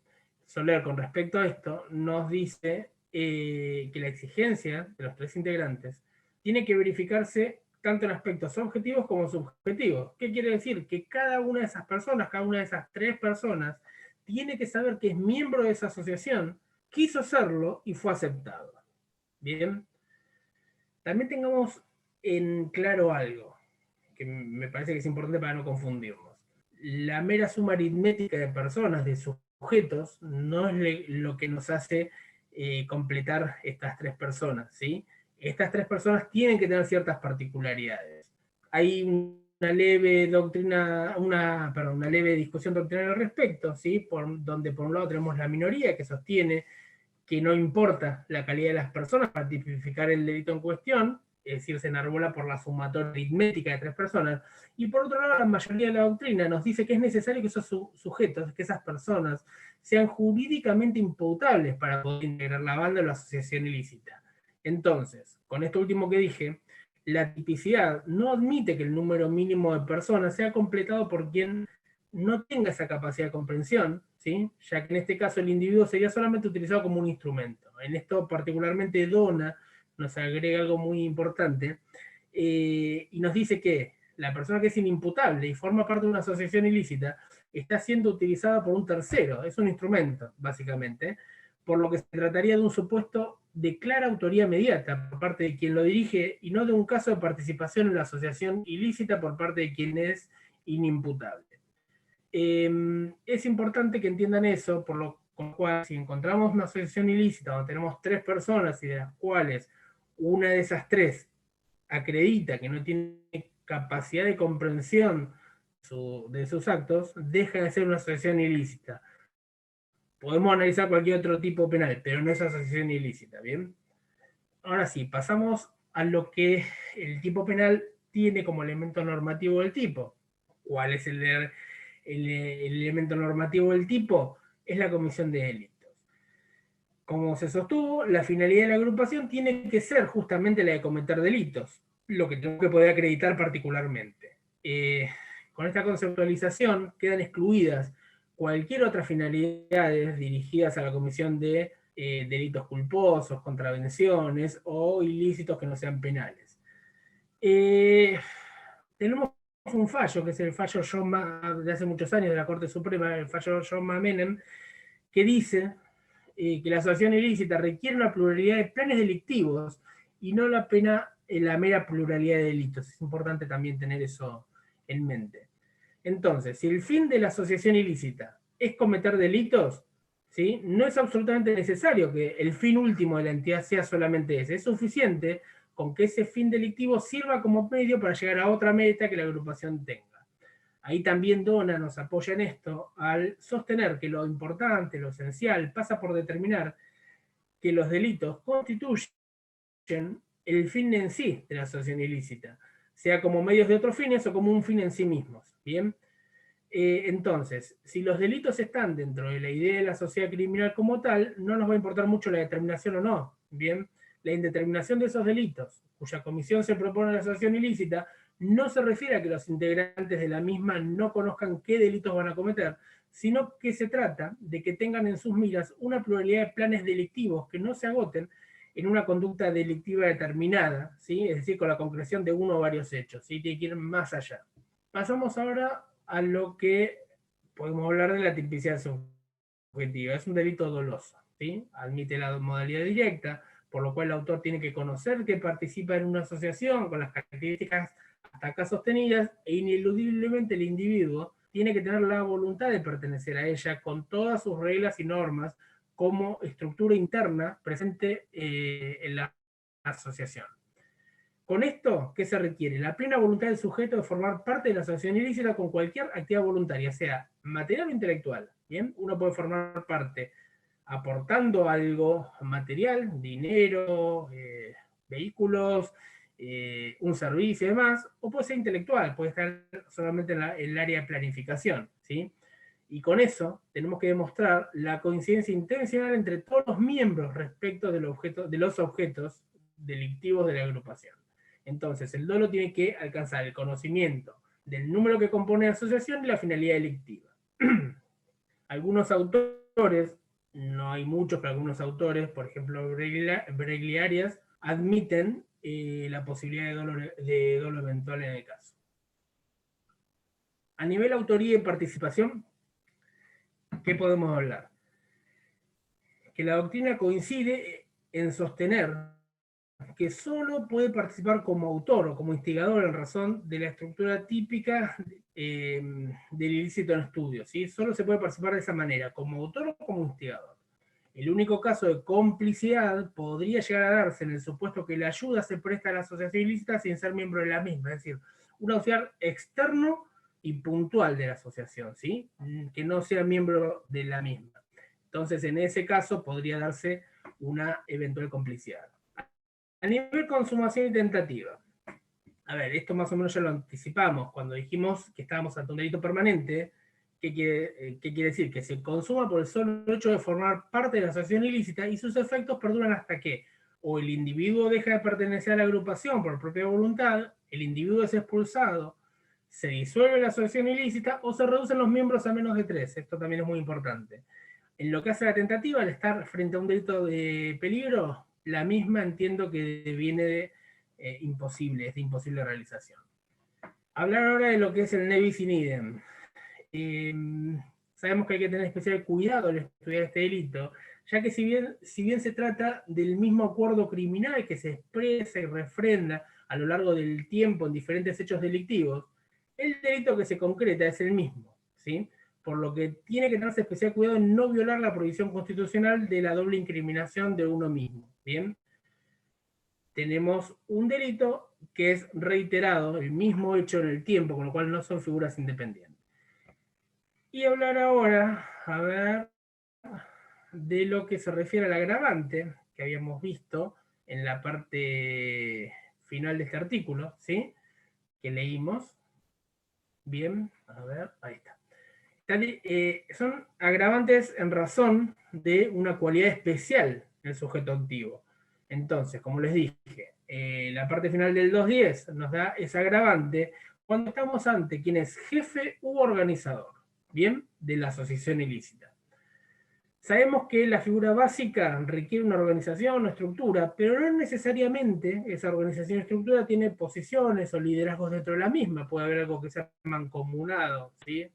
Soler, con respecto a esto, nos dice que la exigencia de los tres integrantes tiene que verificarse tanto en aspectos objetivos como subjetivos. ¿Qué quiere decir? Que cada una de esas personas, cada una de esas tres personas, tiene que saber que es miembro de esa asociación, quiso serlo y fue aceptado. Bien. También tengamos en claro algo, que me parece que es importante para no confundirnos. La mera suma aritmética de personas, de sujetos, no es lo que nos hace completar estas tres personas, ¿sí? Estas tres personas tienen que tener ciertas particularidades. Hay una leve discusión doctrinaria al respecto, ¿sí? Donde por un lado tenemos la minoría que sostiene que no importa la calidad de las personas para tipificar el delito en cuestión, es decir, se enarbola por la sumatoria aritmética de tres personas, y por otro lado la mayoría de la doctrina nos dice que es necesario que esos sujetos, que esas personas, sean jurídicamente imputables para poder integrar la banda o la asociación ilícita. Entonces, con esto último que dije, la tipicidad no admite que el número mínimo de personas sea completado por quien no tenga esa capacidad de comprensión, ¿sí? Ya que en este caso el individuo sería solamente utilizado como un instrumento. En esto particularmente Dona nos agrega algo muy importante, y nos dice que la persona que es inimputable y forma parte de una asociación ilícita está siendo utilizada por un tercero, es un instrumento, básicamente, por lo que se trataría de un supuesto de clara autoría mediata por parte de quien lo dirige y no de un caso de participación en la asociación ilícita por parte de quien es inimputable. Es importante que entiendan eso, con lo cual si encontramos una asociación ilícita donde tenemos tres personas y de las cuales una de esas tres acredita que no tiene capacidad de comprensión de sus actos, deja de ser una asociación ilícita. Podemos analizar cualquier otro tipo penal, pero no es asociación ilícita, ¿bien? Ahora sí, pasamos a lo que el tipo penal tiene como elemento normativo del tipo. ¿Cuál es el elemento normativo del tipo? Es la comisión de delitos. Como se sostuvo, la finalidad de la agrupación tiene que ser justamente la de cometer delitos, lo que tengo que poder acreditar particularmente. Con esta conceptualización quedan excluidas cualquier otra finalidades dirigidas a la comisión de delitos culposos, contravenciones o ilícitos que no sean penales. Tenemos un fallo, que es el fallo de hace muchos años de la Corte Suprema, el fallo John Menem, que dice que la asociación ilícita requiere una pluralidad de planes delictivos y no la mera pluralidad de delitos. Es importante también tener eso en mente. Entonces, si el fin de la asociación ilícita es cometer delitos, ¿sí? No es absolutamente necesario que el fin último de la entidad sea solamente ese. Es suficiente con que ese fin delictivo sirva como medio para llegar a otra meta que la agrupación tenga. Ahí también Dona nos apoya en esto al sostener que lo importante, lo esencial, pasa por determinar que los delitos constituyen el fin en sí de la asociación ilícita, sea como medios de otros fines o como un fin en sí mismos. ¿Bien? Entonces, si los delitos están dentro de la idea de la sociedad criminal como tal, no nos va a importar mucho la determinación o no. ¿Bien? La indeterminación de esos delitos, cuya comisión se propone en la asociación ilícita, no se refiere a que los integrantes de la misma no conozcan qué delitos van a cometer, sino que se trata de que tengan en sus miras una pluralidad de planes delictivos que no se agoten en una conducta delictiva determinada, ¿sí? Es decir, con la concreción de uno o varios hechos, ¿sí? Tiene que ir más allá. Pasamos ahora a lo que podemos hablar de la tipicidad subjetiva. Es un delito doloso, ¿sí? Admite la modalidad directa, por lo cual el autor tiene que conocer que participa en una asociación con las características hasta acá sostenidas, e ineludiblemente el individuo tiene que tener la voluntad de pertenecer a ella con todas sus reglas y normas como estructura interna presente en la asociación. Con esto, ¿qué se requiere? La plena voluntad del sujeto de formar parte de la asociación ilícita con cualquier actividad voluntaria, sea material o intelectual. ¿Bien? Uno puede formar parte aportando algo material, dinero, vehículos, un servicio y demás, o puede ser intelectual, puede estar solamente en el área de planificación, ¿sí? Y con eso tenemos que demostrar la coincidencia intencional entre todos los miembros respecto de los objetos delictivos de la agrupación. Entonces, el dolo tiene que alcanzar el conocimiento del número que compone la asociación y la finalidad delictiva. Algunos autores, no hay muchos, pero algunos autores, por ejemplo, Bregliarias, admiten la posibilidad de dolo eventual en el caso. A nivel autoría y participación, ¿qué podemos hablar? Que la doctrina coincide en sostener que solo puede participar como autor o como instigador en razón de la estructura típica del ilícito en estudio, ¿sí? Solo se puede participar de esa manera, como autor o como instigador. El único caso de complicidad podría llegar a darse en el supuesto que la ayuda se presta a la asociación ilícita sin ser miembro de la misma, es decir, un auxiliar externo y puntual de la asociación, ¿sí? Que no sea miembro de la misma. Entonces, en ese caso podría darse una eventual complicidad. A nivel consumación y tentativa. A ver, esto más o menos ya lo anticipamos cuando dijimos que estábamos ante un delito permanente. ¿Qué quiere decir? Que se consuma por el solo hecho de formar parte de la asociación ilícita y sus efectos perduran hasta que o el individuo deja de pertenecer a la agrupación por propia voluntad, el individuo es expulsado, se disuelve la asociación ilícita o se reducen los miembros a menos de 3. Esto también es muy importante. En lo que hace a la tentativa, al estar frente a un delito de peligro, la misma entiendo que viene de imposible, es de imposible realización. Hablar ahora de lo que es el ne bis in idem. Sabemos que hay que tener especial cuidado al estudiar este delito, ya que si bien se trata del mismo acuerdo criminal que se expresa y refrenda a lo largo del tiempo en diferentes hechos delictivos, el delito que se concreta es el mismo, ¿sí? Por lo que tiene que tenerse especial cuidado en no violar la prohibición constitucional de la doble incriminación de uno mismo, ¿bien? Tenemos un delito que es reiterado, el mismo hecho en el tiempo, con lo cual no son figuras independientes. Y hablar ahora, a ver, de lo que se refiere al agravante, que habíamos visto en la parte final de este artículo, ¿sí? Que leímos. Bien, a ver, ahí está. Son agravantes en razón de una cualidad especial del sujeto activo. Entonces, como les dije, la parte final del 2.10 nos da ese agravante cuando estamos ante quien es jefe u organizador, ¿bien? De la asociación ilícita. Sabemos que la figura básica requiere una organización o estructura, pero no necesariamente esa organización o estructura tiene posiciones o liderazgos dentro de la misma. Puede haber algo que sea mancomunado, ¿sí?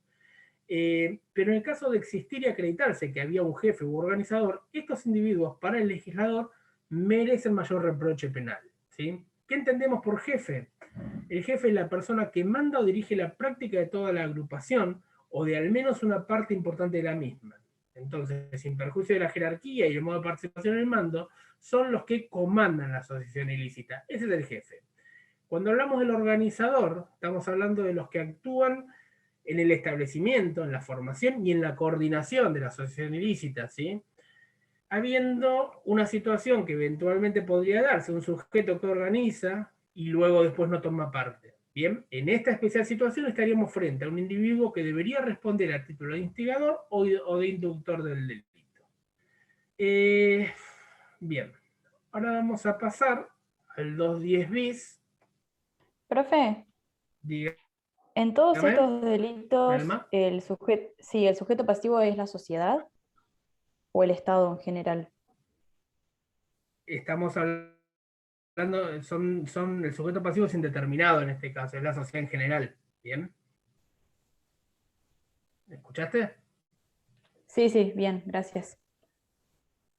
Pero en el caso de existir y acreditarse que había un jefe u organizador, estos individuos para el legislador merecen mayor reproche penal, ¿sí? ¿Qué entendemos por jefe? El jefe es la persona que manda o dirige la práctica de toda la agrupación o de al menos una parte importante de la misma. Entonces, sin perjuicio de la jerarquía y el modo de participación en el mando, son los que comandan la asociación ilícita. Ese es el jefe. Cuando hablamos del organizador, estamos hablando de los que actúan en el establecimiento, en la formación y en la coordinación de la asociación ilícita, ¿sí? Habiendo una situación que eventualmente podría darse, un sujeto que organiza y luego después no toma parte. Bien, en esta especial situación estaríamos frente a un individuo que debería responder a título de instigador o de inductor del delito. Bien, ahora vamos a pasar al 2.10 bis. Profe, Dígame. en todos estos delitos, ¿Alma? el sujeto pasivo es la sociedad o el Estado en general. Estamos hablando, el sujeto pasivo es indeterminado en este caso, es la sociedad en general. ¿Bien? ¿Me escuchaste? Sí, bien, gracias.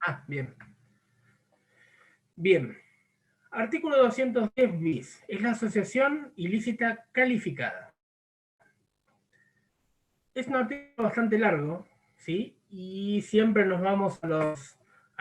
Ah, bien. Bien. Artículo 210 bis. Es la asociación ilícita calificada. Es un artículo bastante largo, ¿sí? Y siempre nos vamos a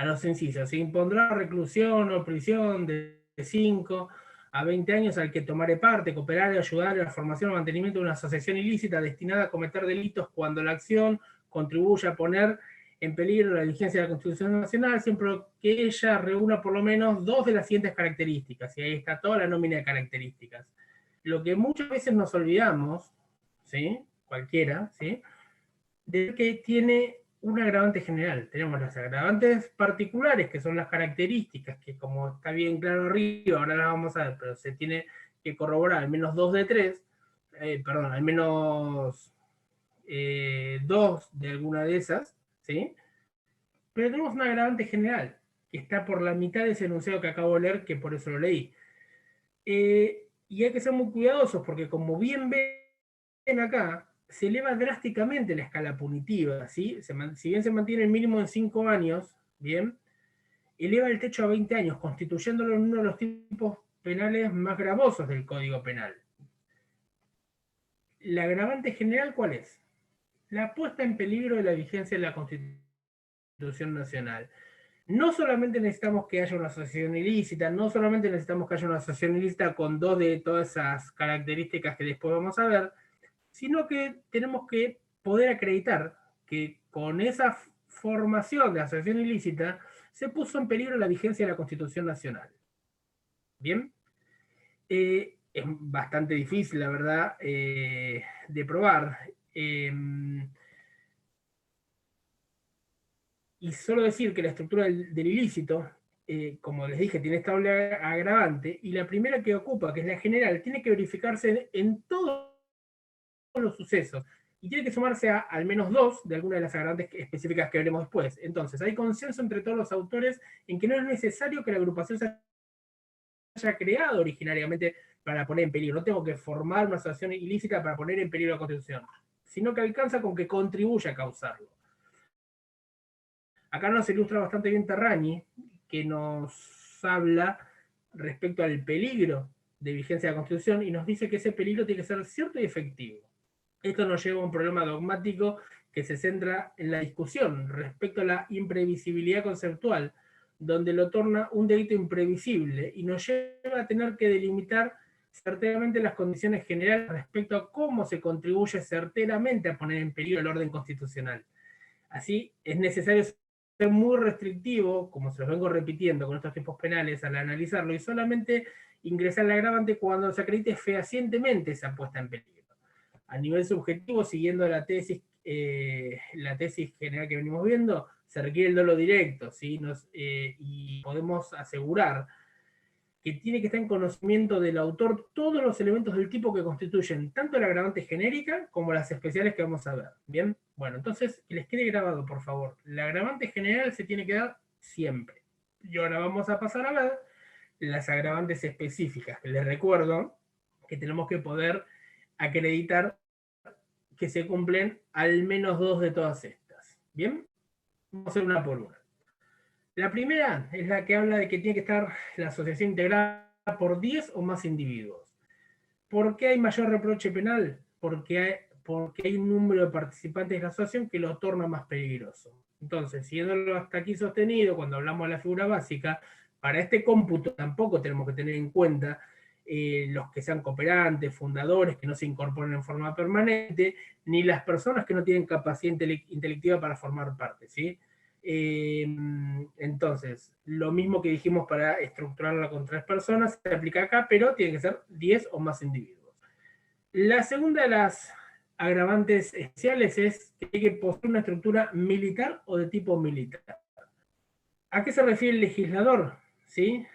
los incisos. Se impondrá reclusión o prisión de 5 a 20 años al que tomare parte, cooperar y ayudar a la formación o mantenimiento de una asociación ilícita destinada a cometer delitos cuando la acción contribuya a poner en peligro la vigencia de la Constitución Nacional, siempre que ella reúna por lo menos 2 de las siguientes características, y ahí está toda la nómina de características. Lo que muchas veces nos olvidamos, ¿sí? Cualquiera, ¿sí? De que tiene un agravante general. Tenemos las agravantes particulares, que son las características, que como está bien claro arriba, ahora las vamos a ver, pero se tiene que corroborar al menos 2 de 3, al menos 2 de alguna de esas, ¿sí? Pero tenemos un agravante general, que está por la mitad de ese enunciado que acabo de leer, que por eso lo leí. Y hay que ser muy cuidadosos, porque como bien ven acá, se eleva drásticamente la escala punitiva, ¿sí? Si bien se mantiene el mínimo en 5 años, ¿bien? Eleva el techo a 20 años, constituyéndolo en uno de los tipos penales más gravosos del Código Penal. ¿La agravante general cuál es? La puesta en peligro de la vigencia de la Constitución Nacional. No solamente necesitamos que haya una asociación ilícita, no solamente necesitamos que haya una asociación ilícita con 2 de todas esas características que después vamos a ver, sino que tenemos que poder acreditar que con esa formación de asociación ilícita se puso en peligro la vigencia de la Constitución Nacional. ¿Bien? Es bastante difícil, la verdad, de probar. Y solo decir que la estructura del ilícito, como les dije, tiene esta doble agravante, y la primera que ocupa, que es la general, tiene que verificarse en todos los sucesos, y tiene que sumarse a al menos 2 de alguna de las agravantes específicas que veremos después. Entonces, hay consenso entre todos los autores en que no es necesario que la agrupación se haya creado originariamente para poner en peligro. No tengo que formar una asociación ilícita para poner en peligro la Constitución, sino que alcanza con que contribuya a causarlo. Acá nos ilustra bastante bien Terragni, que nos habla respecto al peligro de vigencia de la Constitución, y nos dice que ese peligro tiene que ser cierto y efectivo. Esto nos lleva a un problema dogmático que se centra en la discusión respecto a la imprevisibilidad conceptual, donde lo torna un delito imprevisible, y nos lleva a tener que delimitar certeramente las condiciones generales respecto a cómo se contribuye certeramente a poner en peligro el orden constitucional. Así, es necesario ser muy restrictivo, como se los vengo repitiendo con estos tipos penales, al analizarlo, y solamente ingresar el agravante cuando se acredite fehacientemente esa puesta en peligro. A nivel subjetivo, siguiendo la tesis general que venimos viendo, se requiere el dolo directo, ¿sí? Y podemos asegurar que tiene que estar en conocimiento del autor todos los elementos del tipo que constituyen tanto la agravante genérica como las especiales que vamos a ver. ¿Bien? Bueno, entonces, que les quede grabado, por favor. La agravante general se tiene que dar siempre. Y ahora vamos a pasar a ver las agravantes específicas. Les recuerdo que tenemos que poder acreditar que se cumplen al menos 2 de todas estas. ¿Bien? Vamos a hacer una por una. La primera es la que habla de que tiene que estar la asociación integrada por 10 o más individuos. ¿Por qué hay mayor reproche penal? Porque hay un número de participantes de la asociación que lo torna más peligroso. Entonces, siguiéndolo hasta aquí sostenido, cuando hablamos de la figura básica, para este cómputo tampoco tenemos que tener en cuenta los que sean cooperantes, fundadores, que no se incorporen en forma permanente, ni las personas que no tienen capacidad intelectiva para formar parte, ¿sí? Entonces, lo mismo que dijimos para estructurarla con 3 personas, se aplica acá, pero tiene que ser 10 o más individuos. La segunda de las agravantes especiales es que hay que poseer una estructura militar o de tipo militar. ¿A qué se refiere el legislador? ¿Sí?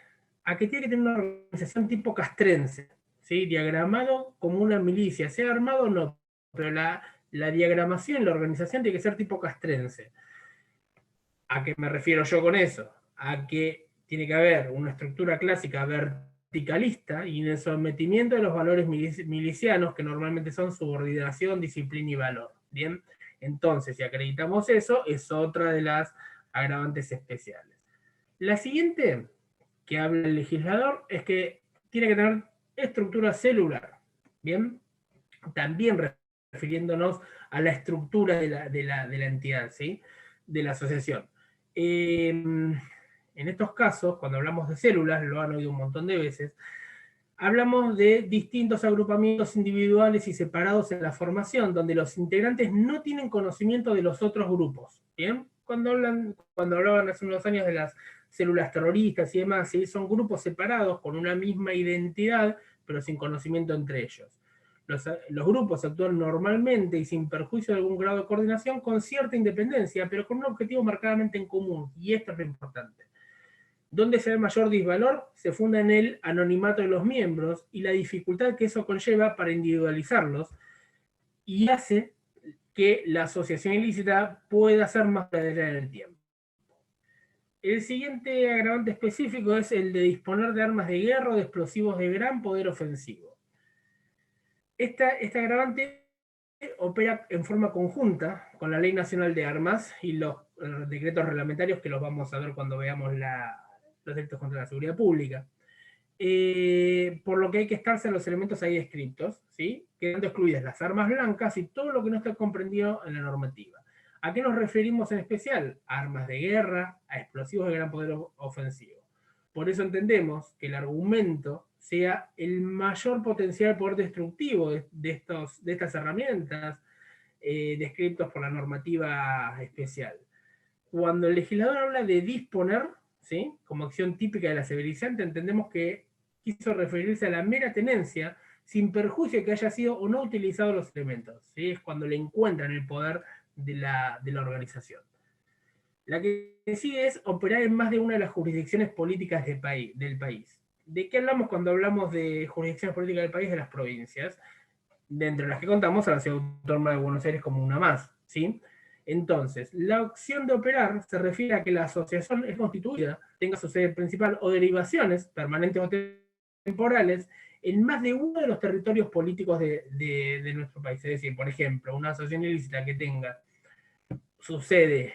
A que tiene que tener una organización tipo castrense, ¿sí? Diagramado como una milicia, sea armado o no, pero la diagramación, la organización tiene que ser tipo castrense. ¿A qué me refiero yo con eso? A que tiene que haber una estructura clásica verticalista y en el sometimiento de los valores milicianos, que normalmente son subordinación, disciplina y valor. ¿Bien? Entonces, si acreditamos eso, es otra de las agravantes especiales. La siguiente que habla el legislador es que tiene que tener estructura celular. ¿Bien? También refiriéndonos a la estructura de la entidad, ¿sí? De la asociación. En estos casos, cuando hablamos de células, lo han oído un montón de veces, hablamos de distintos agrupamientos individuales y separados en la formación, donde los integrantes no tienen conocimiento de los otros grupos. ¿Bien? Cuando hablaban hace unos años de las células terroristas y demás, ¿sí? Son grupos separados con una misma identidad, pero sin conocimiento entre ellos. Los grupos actúan normalmente y sin perjuicio de algún grado de coordinación con cierta independencia, pero con un objetivo marcadamente en común, y esto es lo importante. Donde se ve mayor disvalor, se funda en el anonimato de los miembros y la dificultad que eso conlleva para individualizarlos, y hace que la asociación ilícita pueda ser más duradera en el tiempo. El siguiente agravante específico es el de disponer de armas de guerra o de explosivos de gran poder ofensivo. Este agravante opera en forma conjunta con la Ley Nacional de Armas y los decretos reglamentarios que los vamos a ver cuando veamos los delitos contra la seguridad pública. Por lo que hay que estarse en los elementos ahí descritos, ¿sí? Quedando excluidas las armas blancas y todo lo que no está comprendido en la normativa. ¿A qué nos referimos en especial? A armas de guerra, a explosivos de gran poder ofensivo. Por eso entendemos que el argumento sea el mayor potencial poder destructivo de estas herramientas descritos por la normativa especial. Cuando el legislador habla de disponer, ¿sí?, como acción típica de la severizante, entendemos que quiso referirse a la mera tenencia, sin perjuicio de que haya sido o no utilizado los elementos, ¿sí? Es cuando le encuentran el poder de la organización. La que sigue es operar en más de una de las jurisdicciones políticas del país. ¿De qué hablamos cuando hablamos de jurisdicciones políticas del país? De las provincias, de entre las que contamos a la Ciudad Autónoma de Buenos Aires como una más, ¿sí? Entonces, la opción de operar se refiere a que la asociación es constituida, tenga su sede principal o derivaciones, permanentes o temporales, en más de uno de los territorios políticos de nuestro país. Es decir, por ejemplo, una asociación ilícita que tenga su sede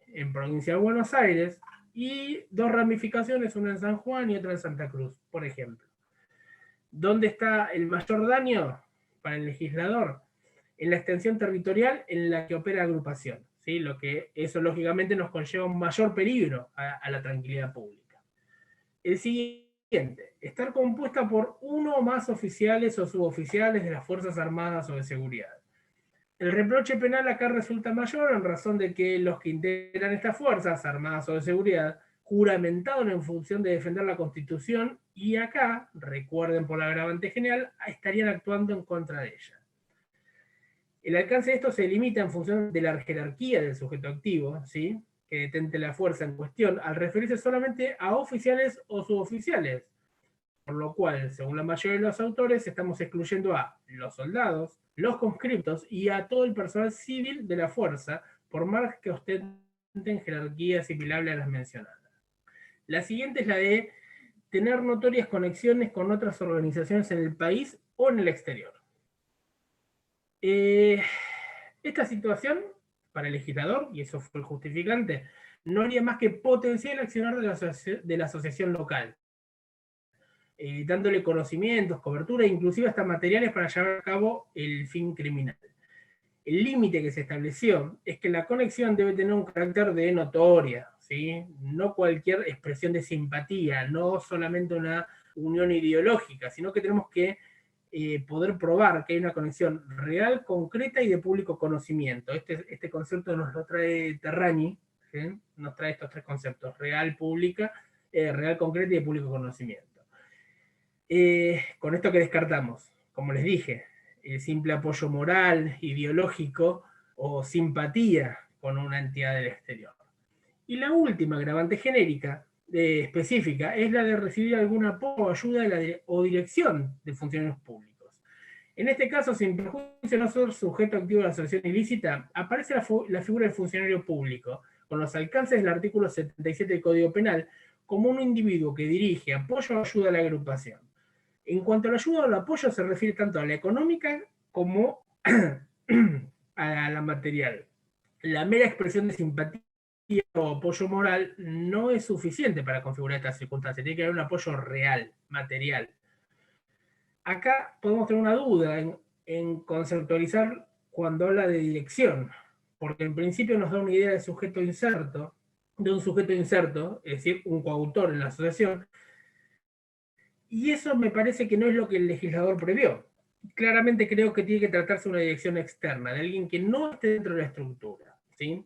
en provincia de Buenos Aires y dos ramificaciones, una en San Juan y otra en Santa Cruz, por ejemplo. ¿Dónde está el mayor daño para el legislador? En la extensión territorial en la que opera la agrupación, ¿sí? Lo que eso lógicamente nos conlleva un mayor peligro a la tranquilidad pública. El siguiente, estar compuesta por uno o más oficiales o suboficiales de las Fuerzas Armadas o de Seguridad. El reproche penal acá resulta mayor en razón de que los que integran estas Fuerzas Armadas o de Seguridad juramentaron en función de defender la Constitución y acá, recuerden por la agravante general, estarían actuando en contra de ella. El alcance de esto se limita en función de la jerarquía del sujeto activo, ¿sí?, que detente la fuerza en cuestión, al referirse solamente a oficiales o suboficiales, por lo cual, según la mayoría de los autores, estamos excluyendo a los soldados, los conscriptos y a todo el personal civil de la fuerza, por más que ostenten jerarquías similares a las mencionadas. La siguiente es la de tener notorias conexiones con otras organizaciones en el país o en el exterior. Esta situación, para el legislador, y eso fue el justificante, no haría más que potenciar el accionar de la asociación local, dándole conocimientos, cobertura, inclusive hasta materiales para llevar a cabo el fin criminal. El límite que se estableció es que la conexión debe tener un carácter de notoria, ¿sí? No cualquier expresión de simpatía, no solamente una unión ideológica, sino que tenemos que poder probar que hay una conexión real, concreta y de público conocimiento. Este concepto nos lo trae Terragni, ¿sí? Nos trae estos tres conceptos: real, pública, real, concreta y de público conocimiento. Con esto que descartamos, como les dije, el simple apoyo moral, ideológico o simpatía con una entidad del exterior. Y la última agravante genérica, específica, es la de recibir algún apoyo o ayuda o dirección de funcionarios públicos. En este caso, sin perjuicio de no ser sujeto activo de la asociación ilícita, aparece la figura del funcionario público, con los alcances del artículo 77 del Código Penal, como un individuo que dirige, apoyo o ayuda a la agrupación. En cuanto a la ayuda o el apoyo, se refiere tanto a la económica como a la material. La mera expresión de simpatía o apoyo moral no es suficiente para configurar estas circunstancias, tiene que haber un apoyo real, material. Acá podemos tener una duda en conceptualizar cuando habla de dirección, porque en principio nos da una idea de sujeto inserto, es decir, un coautor en la asociación, y eso me parece que no es lo que el legislador previó. Claramente creo que tiene que tratarse de una dirección externa, de alguien que no esté dentro de la estructura, ¿sí?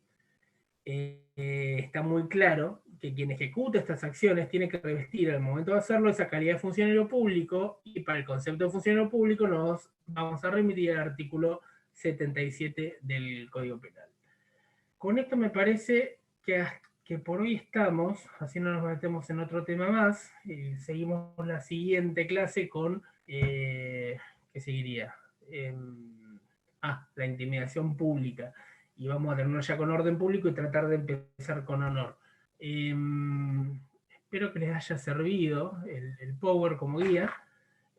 Está muy claro que quien ejecuta estas acciones tiene que revestir al momento de hacerlo esa calidad de funcionario público, y para el concepto de funcionario público nos vamos a remitir al artículo 77 del Código Penal. Con esto me parece que por hoy estamos, así no nos metemos en otro tema más, seguimos la siguiente clase con, ¿qué seguiría? La intimidación pública, y vamos a terminar ya con orden público y tratar de empezar con honor. Espero que les haya servido el Power como guía,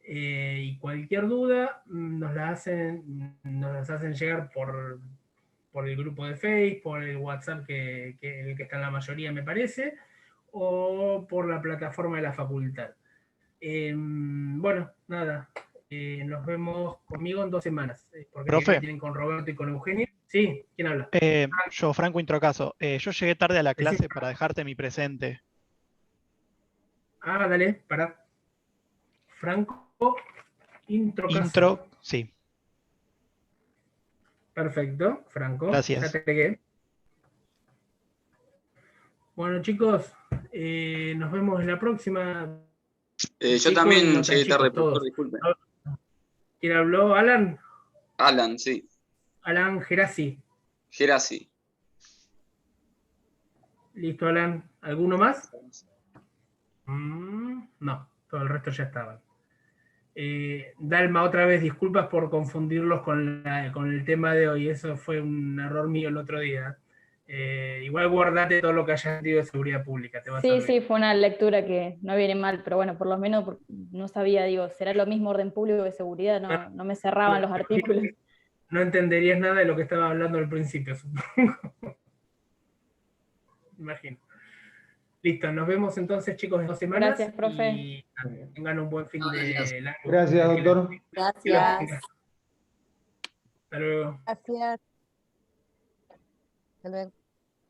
y cualquier duda nos las hacen llegar por el grupo de Facebook, por el WhatsApp el que está en la mayoría me parece, o por la plataforma de la facultad. Bueno, nada, nos vemos conmigo en 2 semanas, porque Profe. tienen con Roberto y con Eugenio. Sí, ¿quién habla? Yo, Franco Introcaso. Yo llegué tarde a la clase para dejarte mi presente. Dale, pará. Franco Intro, sí. Perfecto, Franco. Gracias. Ya te pegué. Bueno, chicos, nos vemos en la próxima. Yo también no tan llegué tarde, chicos, todos. profesor, disculpe. ¿Quién habló? ¿Alan? Alan, sí. Alan Gerasi. Gerasi. Listo, Alan. ¿Alguno más? No, todo el resto ya estaban. Dalma, otra vez, disculpas por confundirlos con el tema de hoy. Eso fue un error mío el otro día. Igual guardate todo lo que hayas sentido de seguridad pública. Te vas a Sí, ver. sí, fue una lectura que no viene mal, pero bueno, por lo menos no sabía, digo, ¿será lo mismo orden público que seguridad? No me cerraban los artículos. No entenderías nada de lo que estaba hablando al principio, supongo. Imagino. Listo, nos vemos entonces, chicos, en 2 semanas. Gracias, profe. Y tengan un buen fin de largo. Gracias, doctor. Gracias. Hasta luego. Gracias. Hasta luego.